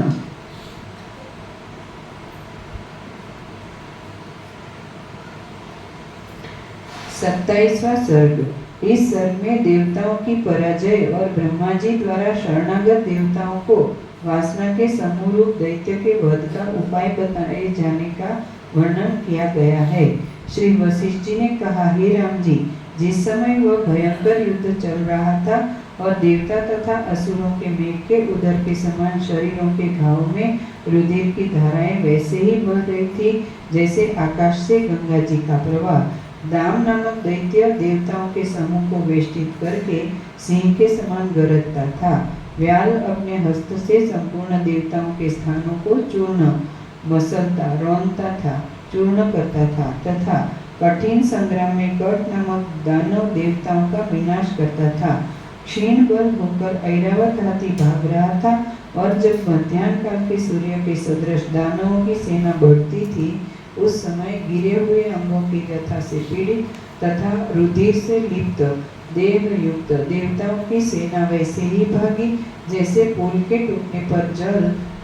27वां सर्ग। इस सर्ग में देवताओं की पराजय और ब्रह्मा जी द्वारा शरणागत देवताओं को वासना के समूह दैत्य के वध का उपाय बताए जाने का वर्णन किया गया है। श्री वशिष्ठ जी ने कहा, हे राम जी, जिस समय वह भयंकर युद्ध चल रहा था और देवता तथा असुरों के मेघ के उदर के समान शरीरों के घाव में रुधिर की धाराएं वैसे ही बह रही थी जैसे आकाश से गंगा जी का प्रवाह। दाम नामक दैत्य देवताओं के समूह को वेष्टित करके सिंह के समान गरजता था। व्याल अपने हस्त से संपूर्ण देवताओं के स्थानों को चूर्ण मसलता रौनता था, चूर्ण करता था तथा कठिन संग्राम में कट नामक दानव देवताओं का विनाश करता था। क्षीण बल होकर ऐरावत हाथी भाग रहा था और जब मध्याह्न काल के सूर्य के सदृश दानवों की सेना बढ़ती थी, उस समय गिरे हुए अंगों की व्यथा से पीड़ित तथा रुधिर से लिप्त देह युक्त देवताओं की सेना वैसे ही भागी जैसे पुल के टूटने पर जल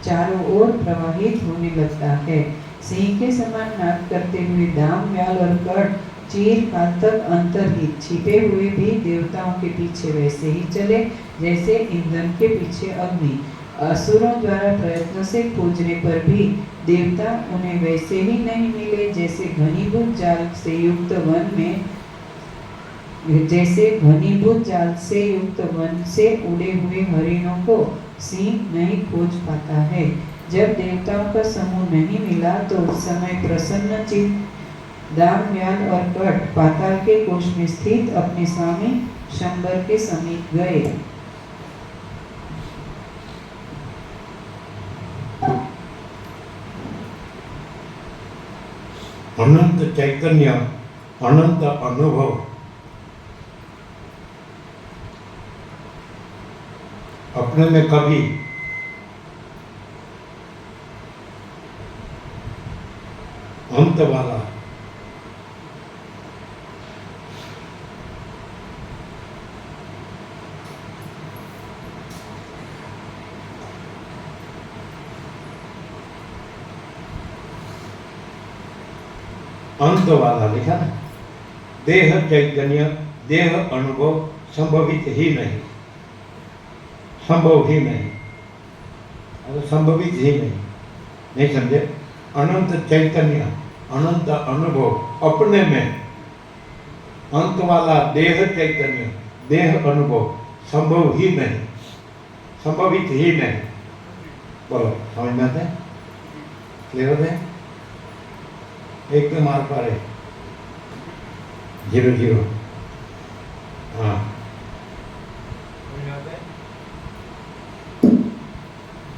चारों ओर प्रवाहित होने लगता है। सिंह के समान नाद करते हुए दाम, व्याल और कट चीर काल तक अंतर्हित छिपे हुए भी देवताओं के पीछे वैसे ही चले जैसे ईंधन के पीछे अग्नि। असुरों द्वारा प्रयत्न से खोजने पर भी देवता उन्हें वैसे ही नहीं मिले जैसे घनीभूत जाल से युक्त वन से उड़े हुए हरिणों को सिंह नहीं खोज पाता है। जब देवताओं का समूह नहीं मिला तो उस समय प्रसन्न चित्त दाम, व्याल और कट पाताल के कोष में स्थित अपने स्वामी शंबर के समीप गए। अनंत चैतन्य, अनंत अनुभव अपने में कभी अंत वाला अंत वाला लिखा ना, देह चैतन्य, देह अनुभव संभवित ही नहीं, संभव ही नहीं, संभवित ही नहीं समझे। अनंत चैतन्य, अनंत अनुभव अपने में, अंत वाला देह चैतन्य, देह अनुभव संभव ही नहीं, संभवित ही नहीं। बोलो समझ में आता है? क्लियर होता है? एकदम आर पार है, 0-0। हाँ,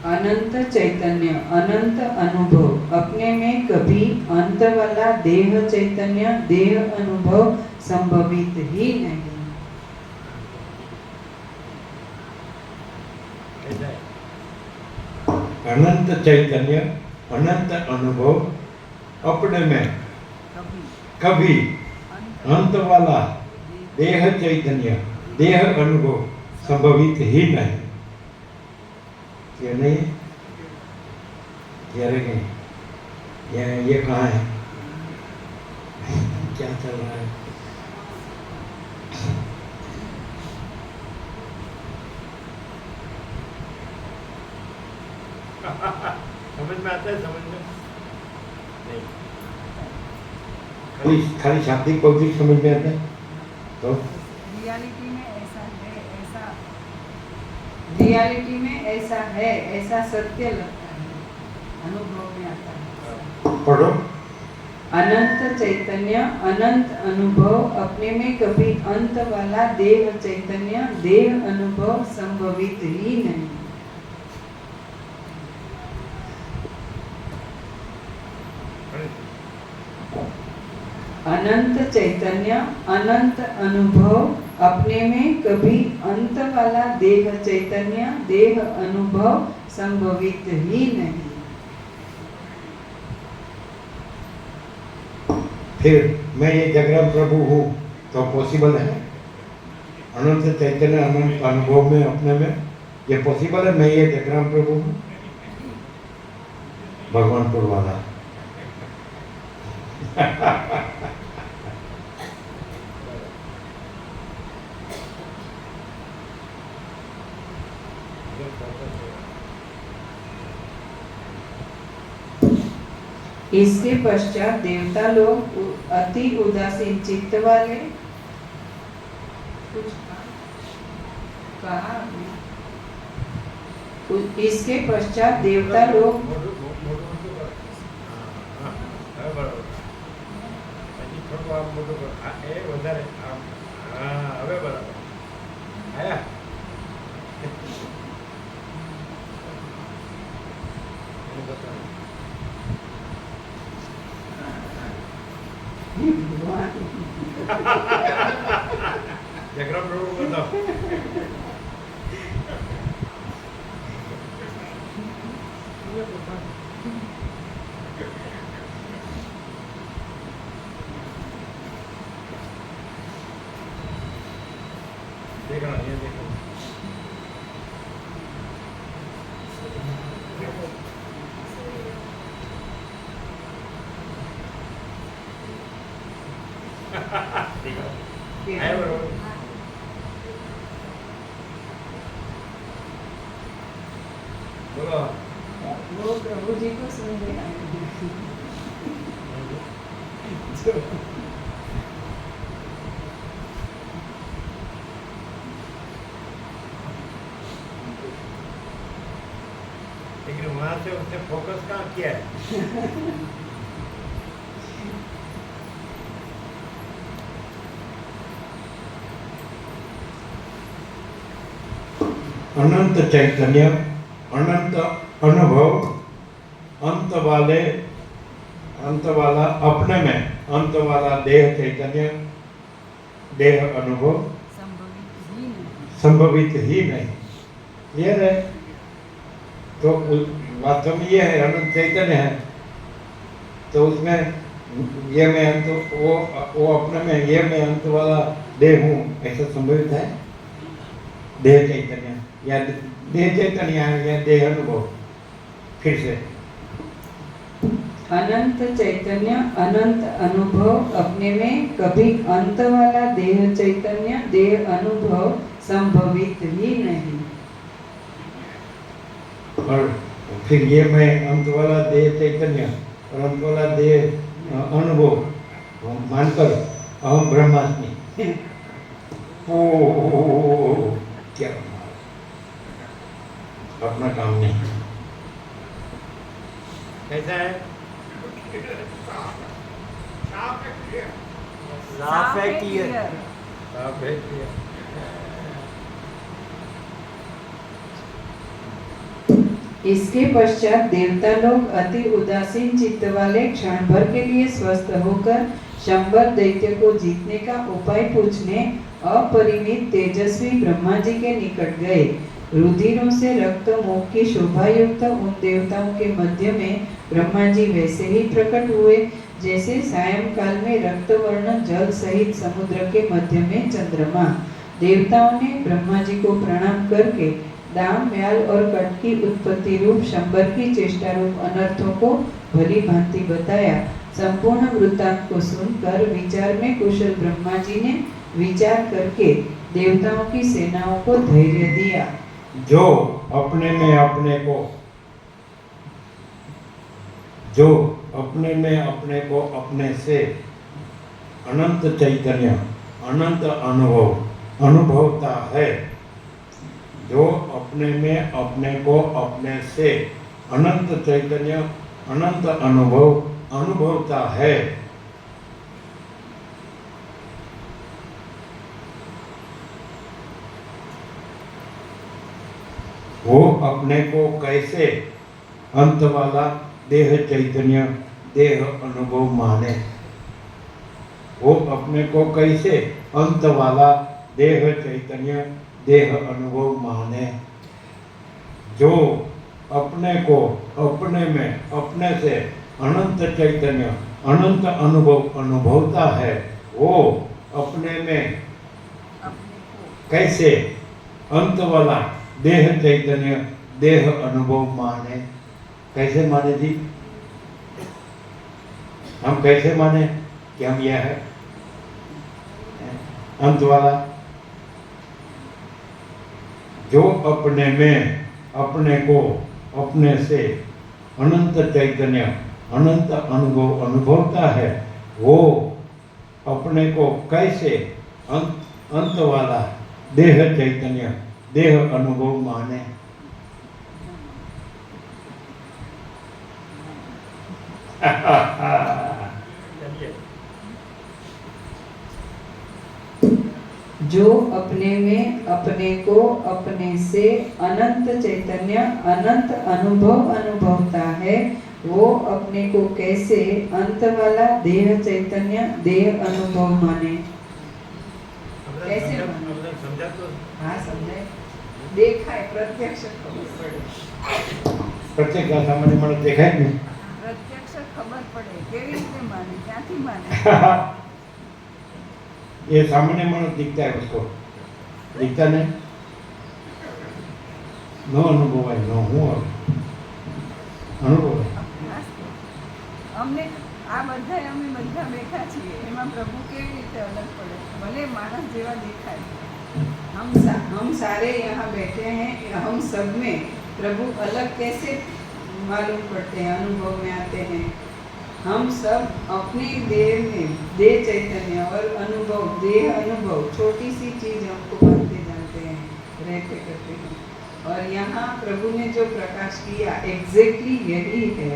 अनंत चैतन्य, अनंत अनुभव अपने में कभी अंत वाला देह चैतन्य, देह अनुभव संभवित ही नहीं। अनंत चैतन्य, अनंत अनुभव अपने में कभी अंत वाला देह चैतन्य, देह अनुभव संभवित ही नहीं। ये नहीं ये नहीं, ये कहाँ है? क्या चल रहा है? समझ में आता है? समझ में नहीं, खाली शाब्दिक बौद्धिक समझ में आता है तो रियलिटी में ऐसा है, ऐसा रियलिटी में ऐसा है, ऐसा सत्य लगता है, अनुभव में आता है। पढ़ो। अनंत चैतन्य, अनंत अनुभव अपने में कभी अंत वाला देह चैतन्य, देह अनुभव संभवित ही नहीं। अनंत चैतन्य, अनंत अनुभव अपने में कभी अंत वाला देह चैतन्य, देह अनुभव संभवित ही नहीं। फिर मैं ये जगराम प्रभु हूँ तो पॉसिबल है? अनंत चैतन्य, अनंत अनुभव में अपने में ये पॉसिबल है? मैं ये जगराम प्रभु हूँ, भगवानपुर वाला। इसके पश्चात देवता लोग अति उदासीन चित्त वाले, कुछ कहा इसके पश्चात देवता लोग जगराम प्रभु बताओ। देखना ये देखो है बरोबर बोलो वो प्रभु जी को सुन रहे हैं लेकिन वहां से उसने फोकस कहाँ किया है अनंत चैतन्य, अनंत अनुभव, अंत वाला अपने में, अंत वाला देह चैतन्य, देह अनुभव संभवित ही नहीं। ये रहे तो वास्तव में ये है, अनंत चैतन्य है तो उसमें ये मैं अंत, वो अपने में ये मैं अंत वाला देह हूँ, ऐसा संभवित है? देह चैतन्य या देह चैतन्य या देह अनुभव? फिर से अनंत चैतन्य, अनंत अनुभव अपने में, कभी अंत वाला देह चैतन्य, देह अनुभव संभवित ही नहीं। और फिर ये मैं अंत वाला देह चैतन्य और अंत वाला देह अनुभव मानकर अहम ब्रह्मास्मि, ओ क्या अपना काम नहीं। कैसा है साफ है क्लियर साफ है क्लियर इसके पश्चात देवता लोग अति उदासीन चित्त वाले क्षण भर के लिए स्वस्थ होकर शंबर दैत्य को जीतने का उपाय पूछने अपरिमित तेजस्वी ब्रह्मा जी के निकट गए। रुधिरों से रक्त मुख की शोभा युक्त उन देवताओं के मध्य में ब्रह्मा जी वैसे ही प्रकट हुए जैसे सायंकाल में रक्त वर्ण जल सहित समुद्र के मध्य में चंद्रमा। देवताओं ने ब्रह्मा जी को प्रणाम करके दाम म्याल और कट की उत्पत्ति रूप शंबर की चेष्टा रूप अनर्थों को भली भांति बताया। संपूर्ण वृत्तांत को सुनकर विचार में कुशल ब्रह्मा जी ने विचार करके देवताओं की सेनाओं को धैर्य दिया। जो अपने में अपने को अपने से अनंत चैतन्य, अनंत अनुभवता है, जो अपने में अपने को अपने से अनंत चैतन्य, अनंत अनुभवता है, वो अपने को कैसे अंत वाला देह चैतन्य, देह अनुभव माने? वो अपने को कैसे अंत वाला देह चैतन्य, देह अनुभव माने? जो अपने को अपने में अपने से अनंत चैतन्य, अनंत अनुभवता है, वो अपने में कैसे अंत वाला देह चैतन्य, देह अनुभव माने? कैसे माने जी? हम कैसे माने कि हम यह है अंत वाला? जो अपने में अपने को अपने से अनंत चैतन्य, अनंत अनुभवता है, वो अपने को कैसे अंत वाला देह चैतन्य, देह अनुभव माने? जो अपने में अपने को अपने से अनंत चैतन्य, अनंत अनुभवता है, वो अपने को कैसे अंत वाला देह चैतन्य, देह अनुभव माने? कैसे माने? समझा तो हाँ समझे, देखा है, प्रत्यक्ष खबर पड़े। પ્રત્યેક સામાન્ય માણસ દેખાય જ નહીં. પ્રત્યક્ષ ખબર પડે કેવી રીતે માને ક્યાંથી માને એ સામાન્ય માણસ દીખતા વસ્તુ દીખતા નહીં, ન અનુભવાય, ન હું આવે અનુભવાય. અમને આ બધા અમે બધા બેઠા છીએ એમાં પ્રભુ કેવી રીતે અલગ પડે ભલે માણસ જેવા દેખાય हम सारे यहाँ बैठे हैं, हम सब में प्रभु अलग कैसे मालूम पड़ते हैं, अनुभव में आते हैं. हम सब अपनी देह में देह चैतन्य और अनुभव, देह अनुभव छोटी सी चीज हमको मानते जानते हैं, रहते करते हैं. और यहाँ प्रभु ने जो प्रकाश किया एग्जैक्टली यही है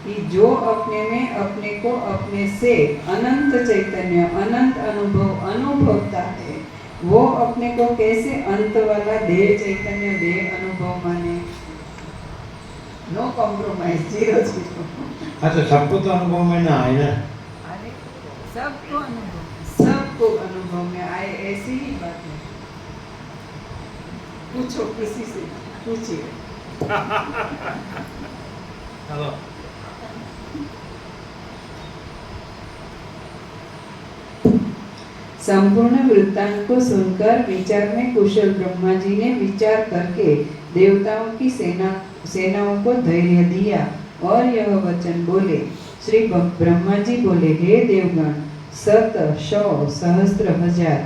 कि जो अपने में अपने को अपने से अनंत चैतन्य अनंत अनुभव अनुभवता है, वो अपने को कैसे अंत वाला देह चैतन्य देह अनुभव माने. No compromise, 0-0. हाँ तो सबको तो अनुभव में ना आए ना. अरे सबको अनुभव सबको अनुभव में आए, ऐसी ही बात है. पूछो किसी से, पूछिए. हेलो संपूर्ण वृत्तांत को सुनकर विचार में कुशल ब्रह्मा जी ने विचार करके देवताओं की सेनाओं को धैर्य दिया और यह वचन बोले. श्री ब्रह्मा जी बोले, हे देवगण, 100,000,000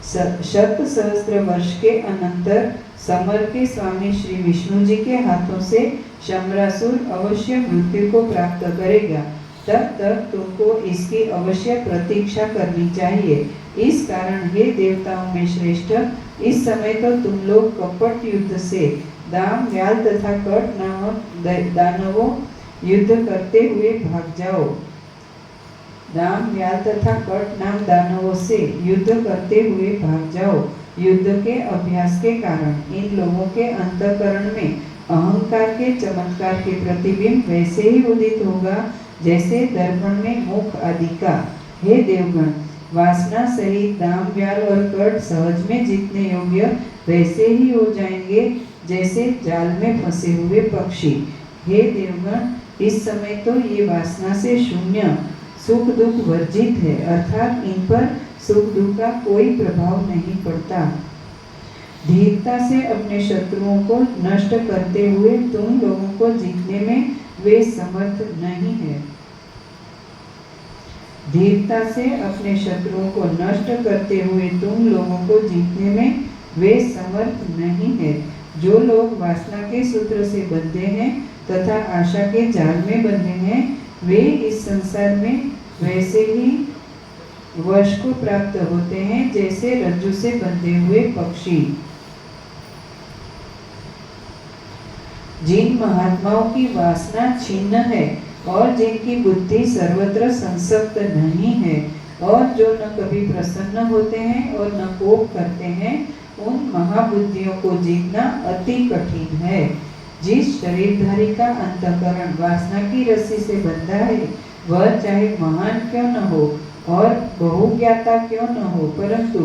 शत सहस्त्र वर्ष के अनंतर समर के स्वामी श्री विष्णु जी के हाथों से शम्रासुर अवश्य मृत्यु को प्राप्त करेगा. तब तक तुमको इसकी अवश्य प्रतीक्षा करनी चाहिए. इस कारण हे देवताओं में श्रेष्ठ, इस समय तो तुम लोग कपट युद्ध से दाम व्याल तथा कट नामक दानवों युद्ध करते हुए भाग जाओ. दाम व्याल तथा कट नाम दानवों से युद्ध करते हुए भाग जाओ. युद्ध के अभ्यास के कारण इन लोगों के अंतःकरण में अहंकार के चमत्कार के प्रतिबिंब वैसे ही उदित होगा जैसे दर्पण में मुख आदि का. हे देवगण, वासना सहित दाम व्याल और कट सहज में जीतने योग्य वैसे ही हो जाएंगे जैसे जाल में फंसे हुए पक्षी. हे देवगण, इस समय तो ये वासना से शून्य सुख दुख वर्जित है, अर्थात इन पर सुख दुख का कोई प्रभाव नहीं पड़ता. धीरता से अपने शत्रुओं को नष्ट करते हुए तुम लोगों को जीतने में वे समर्थ नहीं है. धीरता से अपने शत्रुओं को नष्ट करते हुए तुम लोगों को जीतने में वे समर्थ नहीं है. जो लोग वासना के सूत्र से बंधे हैं तथा आशा के जाल में बंधे हैं, वे इस संसार में वैसे ही वश को प्राप्त होते हैं जैसे रज्जु से बंधे हुए पक्षी. जिन महात्माओं की वासना छिन्न है और जिनकी बुद्धि सर्वत्र संसक्त नहीं है और जो न कभी प्रसन्न होते हैं और न कोप करते हैं, उन महाबुद्धियों को जीतना अति कठिन है. जिस शरीरधारी का अंतःकरण वासना की रस्सी से बंधा है, वह चाहे महान क्यों न हो और बहुज्ञाता क्यों न हो, परंतु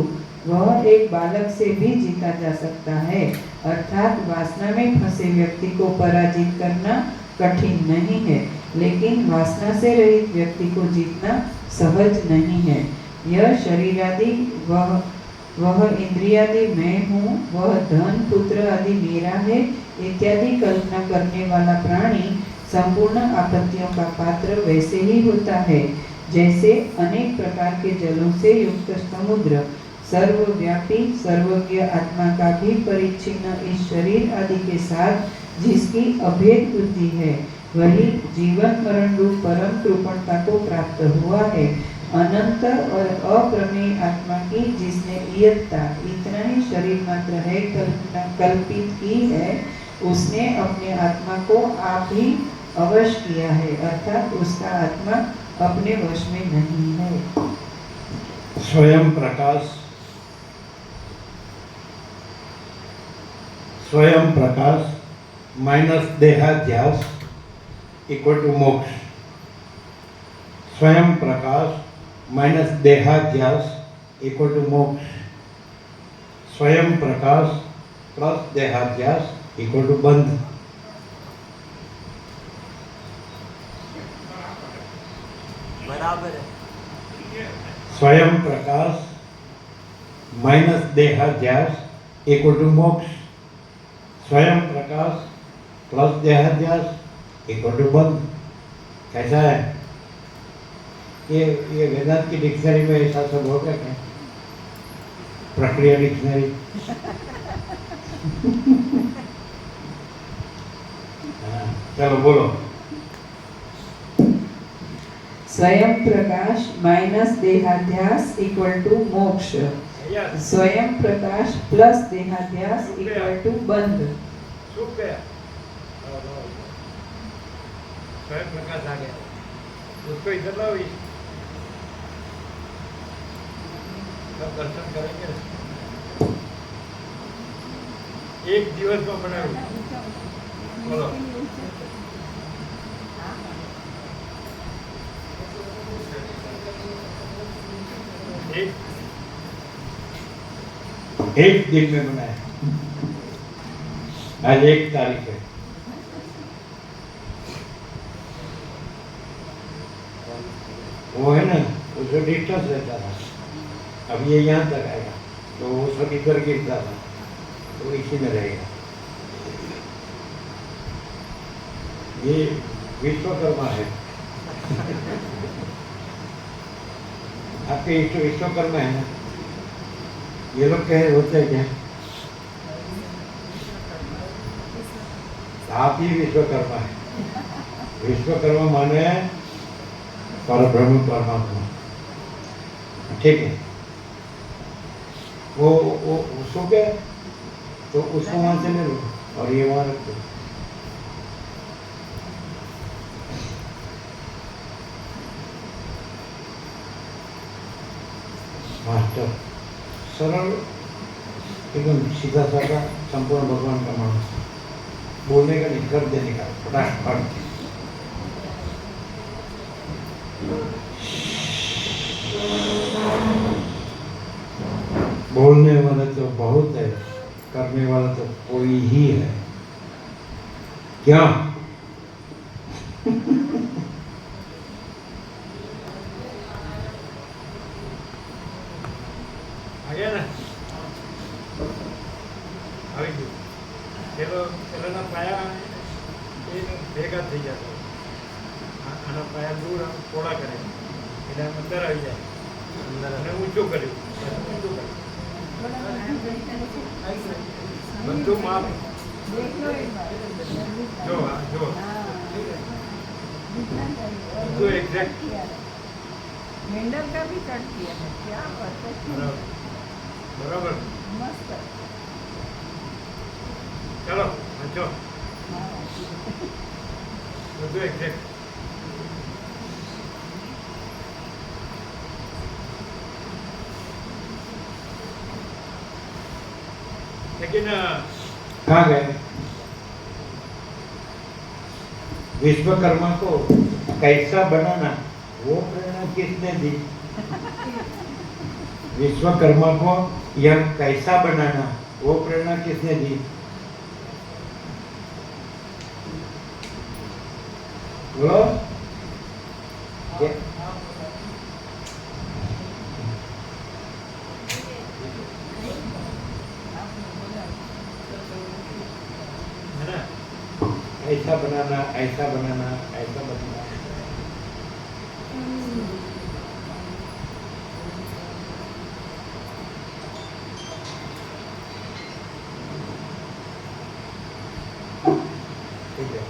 वह एक बालक से भी जीता जा सकता है. अर्थात वासना में फंसे व्यक्ति को पराजित करना कठिन नहीं है, लेकिन वासना से रहित व्यक्ति को जीतना सहज नहीं है. यह शरीर आदि वह इंद्रियादि मैं हूँ, वह धन पुत्र आदि मेरा है इत्यादि कल्पना करने वाला प्राणी संपूर्ण आपत्तियों का पात्र वैसे ही होता है जैसे अनेक प्रकार के जलों से युक्त समुद्र. सर्वव्यापी सर्वज्ञ आत्मा का भी परिच्छिन्न इस शरीर आदि के साथ जिसकी अभेद बुद्धि है, वही जीवन मरण रूप परम कृपणता को प्राप्त हुआ है. अनंत और अप्रमेय आत्मा की जिसने इयत्ता इतना ही शरीर मात्र है कल्पित की है, उसने अपने आत्मा को आप ही अवश किया है, अर्थात उसका आत्मा अपने वश में नहीं है. स्वयं प्रकाश माइनस देहाध्यास इक्वल टू मोक्ष. स्वयं प्रकाश माइनस देहाध्यास इक्वल टू मोक्ष. स्वयं प्रकाश प्लस देहाध्यास इक्वल टू बंध. स्वयं प्रकाश माइनस देहाध्यास इक्वल टू मोक्ष, स्वयं प्रकाश प्लस देहाध्यास इक्वल टू बंध। कैसा है ये वेदांत की डिक्शनरी में ऐसा सब होगा क्या? प्रक्रिया डिक्शनरी। हाँ, चलो बोलो। स्वयं प्रकाश माइनस देहाध्यास इक्वल टू मोक्ष, यस स्वयं प्रकाश प्लस देहाध्यास इक्वल टू बंध। सुख गया स्वयं प्रकाश आ गया, उसको इधर लाओ, सब दर्शन करेंगे। एक दिवस में बनाओ, बोलो। एक दिन में बनाया। आज 1 तारीख है। वो है ना, उसको डिस्टेंस रहता था, अब ये यहाँ तक आएगा तो वो सब इधर गिरता था, तो इसी में रहेगा। ये विश्वकर्मा है। आपके इष्ट विश्वकर्मा है ना? ये लोग कहे होते हैं क्या? आप ही विश्वकर्मा है। विश्वकर्मा माने परब्रह्म परमात्मा, ठीक है। वो उसको क्या, तो उसको वहां से ले लो और ये वहां रख दो। मास्टर सरल एकदम सीधा साधा संपूर्ण भगवान का मानस, बोलने का नहीं, कर देने का फटाफट। बोलने वाला तो बहुत है, करने वाला तो कोई ही है। क्या? आ गया ना? આવી ગયું. પેલાના પાયા એ ભેગા થઈ જતા, આના પાયા દૂર પોળા કરે એટલે અંદર આવી જાય, અને ઊંચું કર્યું, ઊંચું કર્યું બધું માપ. જો જો બધું એક્ઝેક્ટ मेंढक का भी कट किया है, क्या परफेक्ट, બરાબર. मस्त। ચલો વાંચો બધું એક્ઝેક્ટ. लेकिन कहाँ गए? विश्वकर्मा को कैसा बनाना वो प्रेरणा किसने दी? विश्वकर्मा को यह कैसा बनाना वो प्रेरणा किसने दी? बोलो। है ना, ऐसा बनाना, ऐसा बनाना, ऐसा बनाना। ठीक है।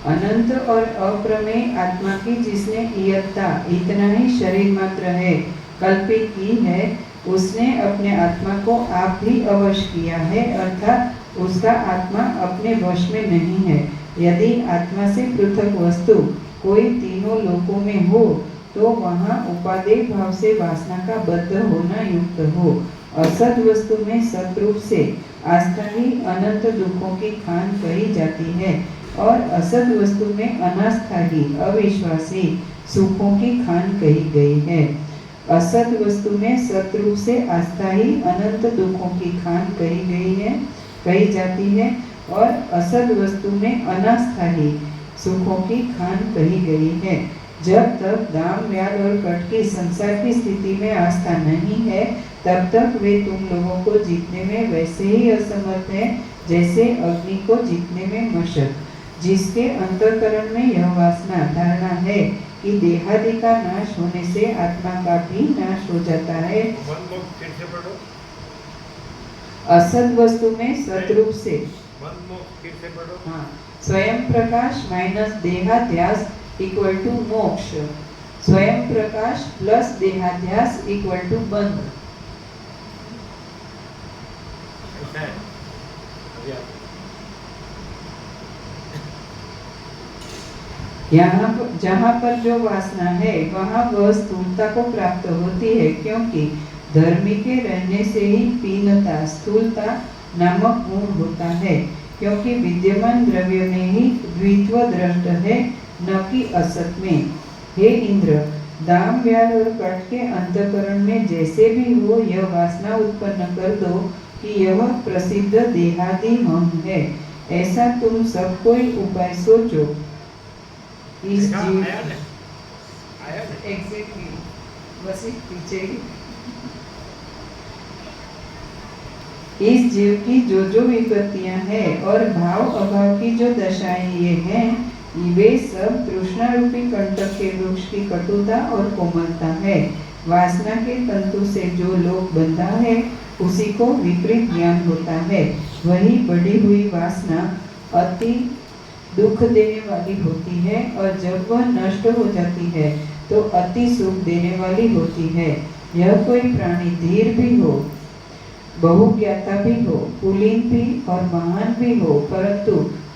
अनंत और अप्रमेय आत्मा की जिसने इयत्ता इतना ही शरीर मात्र है कल्पित की है, उसने अपने आत्मा को आप भी अवश किया है, अर्थात उसका आत्मा अपने वश में नहीं है। यदि आत्मा से पृथक वस्तु कोई तीनों लोकों में हो तो वहाँ उपादेय भाव से वासना का बद्ध होना युक्त हो। असत वस्तु में सत रूप से आस्था ही अनंत दुखों की खान कही जाती है। और असद वस्तु में अनास्थायी अविश्वासी सुखों की खान कही गई है। असद वस्तु में सतरूप से अस्थायी अनंत दुखों की खान कही जाती है और असद वस्तु में अनास्थायी सुखों की खान कही गई है। जब तक दाम व्याल और कट की संसार की स्थिति में आस्था नहीं है, तब तक वे तुम लोगों को जीतने में वैसे ही असमर्थ हैं जैसे अग्नि को जीतने में मशक। जिसके अंतःकरण में यह वासना धारणा है कि देहादि का नाश होने से आत्मा का भी नाश हो जाता है। फिर से पढ़ो। असद वस्तु में सतरूप से फिर से पढ़ो। हाँ, स्वयं प्रकाश माइनस देहाध्यास इक्वल टू मोक्ष, स्वयं प्रकाश प्लस देहाध्यास इक्वल टू बंध। ऐसा है। अभी आप यहाँ जहाँ पर जो वासना है वहाँ वह स्थूलता को प्राप्त होती है, क्योंकि धर्मी के रहने से ही पीनता स्थूलता नामक गुण होता है, क्योंकि विद्यमान द्रव्य में ही द्वित्व दृष्ट है, न कि असत में। हे इंद्र, दाम व्याल और कट के अंतःकरण में जैसे भी हो यह वासना उत्पन्न कर दो कि यह प्रसिद्ध देहादि हम है। ऐसा तुम सब कोई उपाय सोचो। इस जीव एग्जैक्टली बस एक पीछे इस जीव की जो जो विपत्तियां हैं और भाव अभाव की जो दशाएं ये हैं, वे सब तृष्णा रूपी कंटक के वृक्ष की कटुता और कोमलता है। वासना के तंतु से जो लोग बंधा है उसी को विपरीत ज्ञान होता है। वही बढ़ी हुई वासना अति दुख देने वाली होती है और जब वह नष्ट हो जाती है तो अति सुख देने वाली होती है। यह कोई प्राणी धीर भी हो, बहुज्ञाता भी हो, कुलीन भी और महान भी हो, परंतु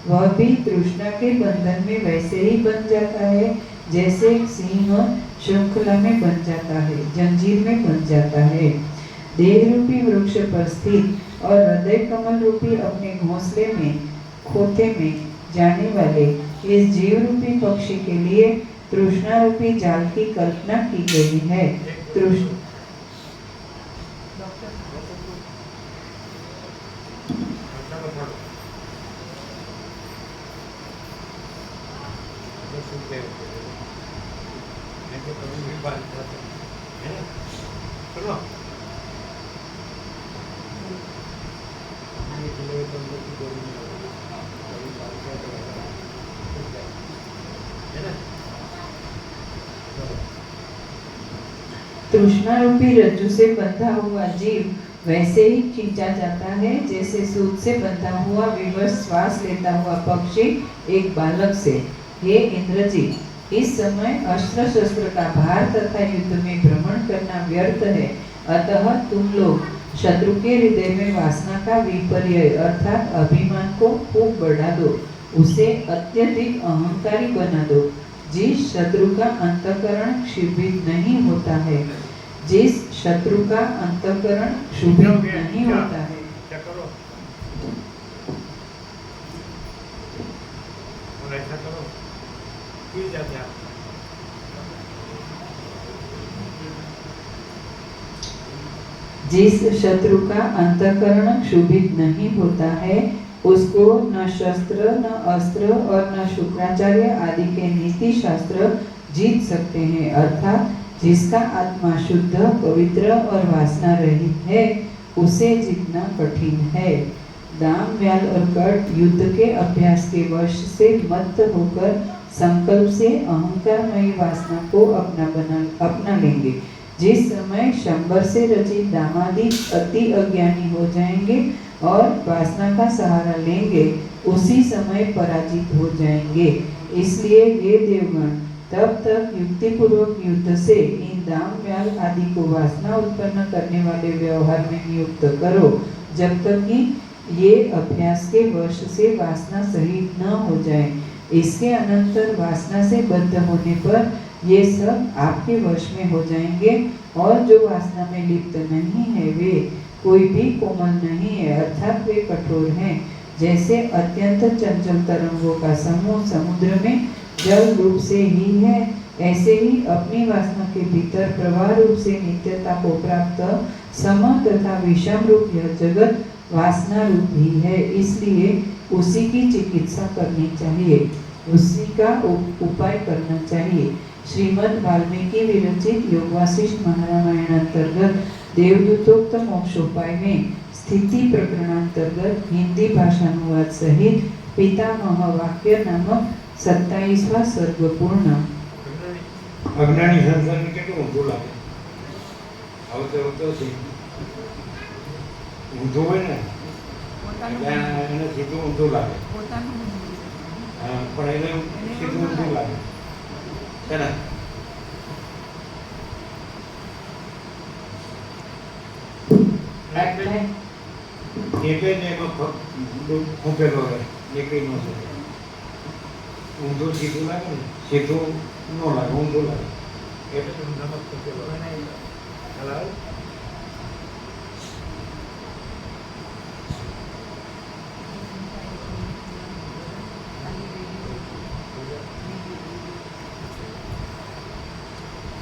वह भी तृष्णा के बंधन में वैसे ही बन जाता है जैसे एक सिंह श्रृंखला में बन जाता है, जंजीर में बन जाता है। देह रूपी वृक्ष पर स्थित और हृदय कमल रूपी अपने घोंसले में खोते में जाने वाले इस जीव रूपी पक्षी के लिए तृष्णा रूपी जाल की कल्पना की गई है। तृष्णा रूपी रज्जु से बंधा हुआ जीव वैसे ही खींचा जाता है जैसे सूत से बंधा हुआ विवश श्वास लेता हुआ पक्षी एक बालक से। हे इंद्र जी, इस समय अस्त्र शस्त्र का भार तथा युद्ध में भ्रमण करना व्यर्थ है, अतः तुम लोग शत्रु के हृदय में वासना का विपर्य अर्थात अभिमान को खूब बढ़ा दो, उसे अत्यधिक अहंकारी बना दो। जिस शत्रु का अंतःकरण क्षुभित नहीं होता है, जिस शत्रु का अंतःकरण क्षुभित नहीं होता है, क्या करो और ऐसा करो फिर जाते आप। जिस शत्रु का अंतःकरण क्षुभित नहीं होता है उसको न शस्त्र न अस्त्र और न शुक्राचार्य आदि के नीति शास्त्र जीत सकते हैं, अर्थात जिसका आत्मा शुद्ध पवित्र और वासना रहित है उसे जीतना कठिन है। दाम व्याल और कट युद्ध के अभ्यास के वश से मत होकर संकल्प से अहंकारमयी वासना को अपना लेंगे। जिस समय शंबर से रचित दामादि अति अज्ञानी हो जाएंगे और वासना का सहारा लेंगे, उसी समय पराजित हो जाएंगे। इसलिए ये देवगण तब तक युक्ति पूर्वक युद्ध से इन दाम व्याल आदि को वासना उत्पन्न करने वाले व्यवहार में नियुक्त करो, जब तक कि ये अभ्यास के वश से वासना सहित न हो जाए। इसके अनंतर वासना से बद्ध होने पर ये सब आपके वश में हो जाएंगे और जो वासना में लिप्त नहीं है वे कोई भी कोमल नहीं है, अर्थात वे कठोर हैं। जैसे अत्यंत चंचल तरंगों का समूह समुद्र में जल रूप से ही है, ऐसे ही अपनी वासना के भीतर प्रवाह रूप से नित्यता को प्राप्त सम तथा विषम रूप यह जगत वासना रूप ही है। इसलिए उसी की चिकित्सा करनी चाहिए, उसी का उपाय करना चाहिए। श्रीमद् वाल्मीकि विरचित योग वासिष्ठ महारामायण अंतर्गत देवदूतोक्त मोक्षोपाय में स्थिति प्रकरणांतर्गत हिंदी भाषानुवाद सहित पितामह वाक्य नामक 27वां सर्ग पूर्ण। અજ્ઞાની સંસારને કેટલું ઊંધું લાગે, આવતો આવતો ઊંધું હોય ને એટલે એને સીધું ઊંધું લાગે, પણ એને સીધું ઊંધું લાગે છે ને. એટલે જ એમાં ફૂંકેલો રહે, નીકળી ન શકે. ઊંધું સીધું લાગે ને, સીધું ન લાગે, ઊંધું લાગે એટલે ઊંધામાં ફૂંકેલો.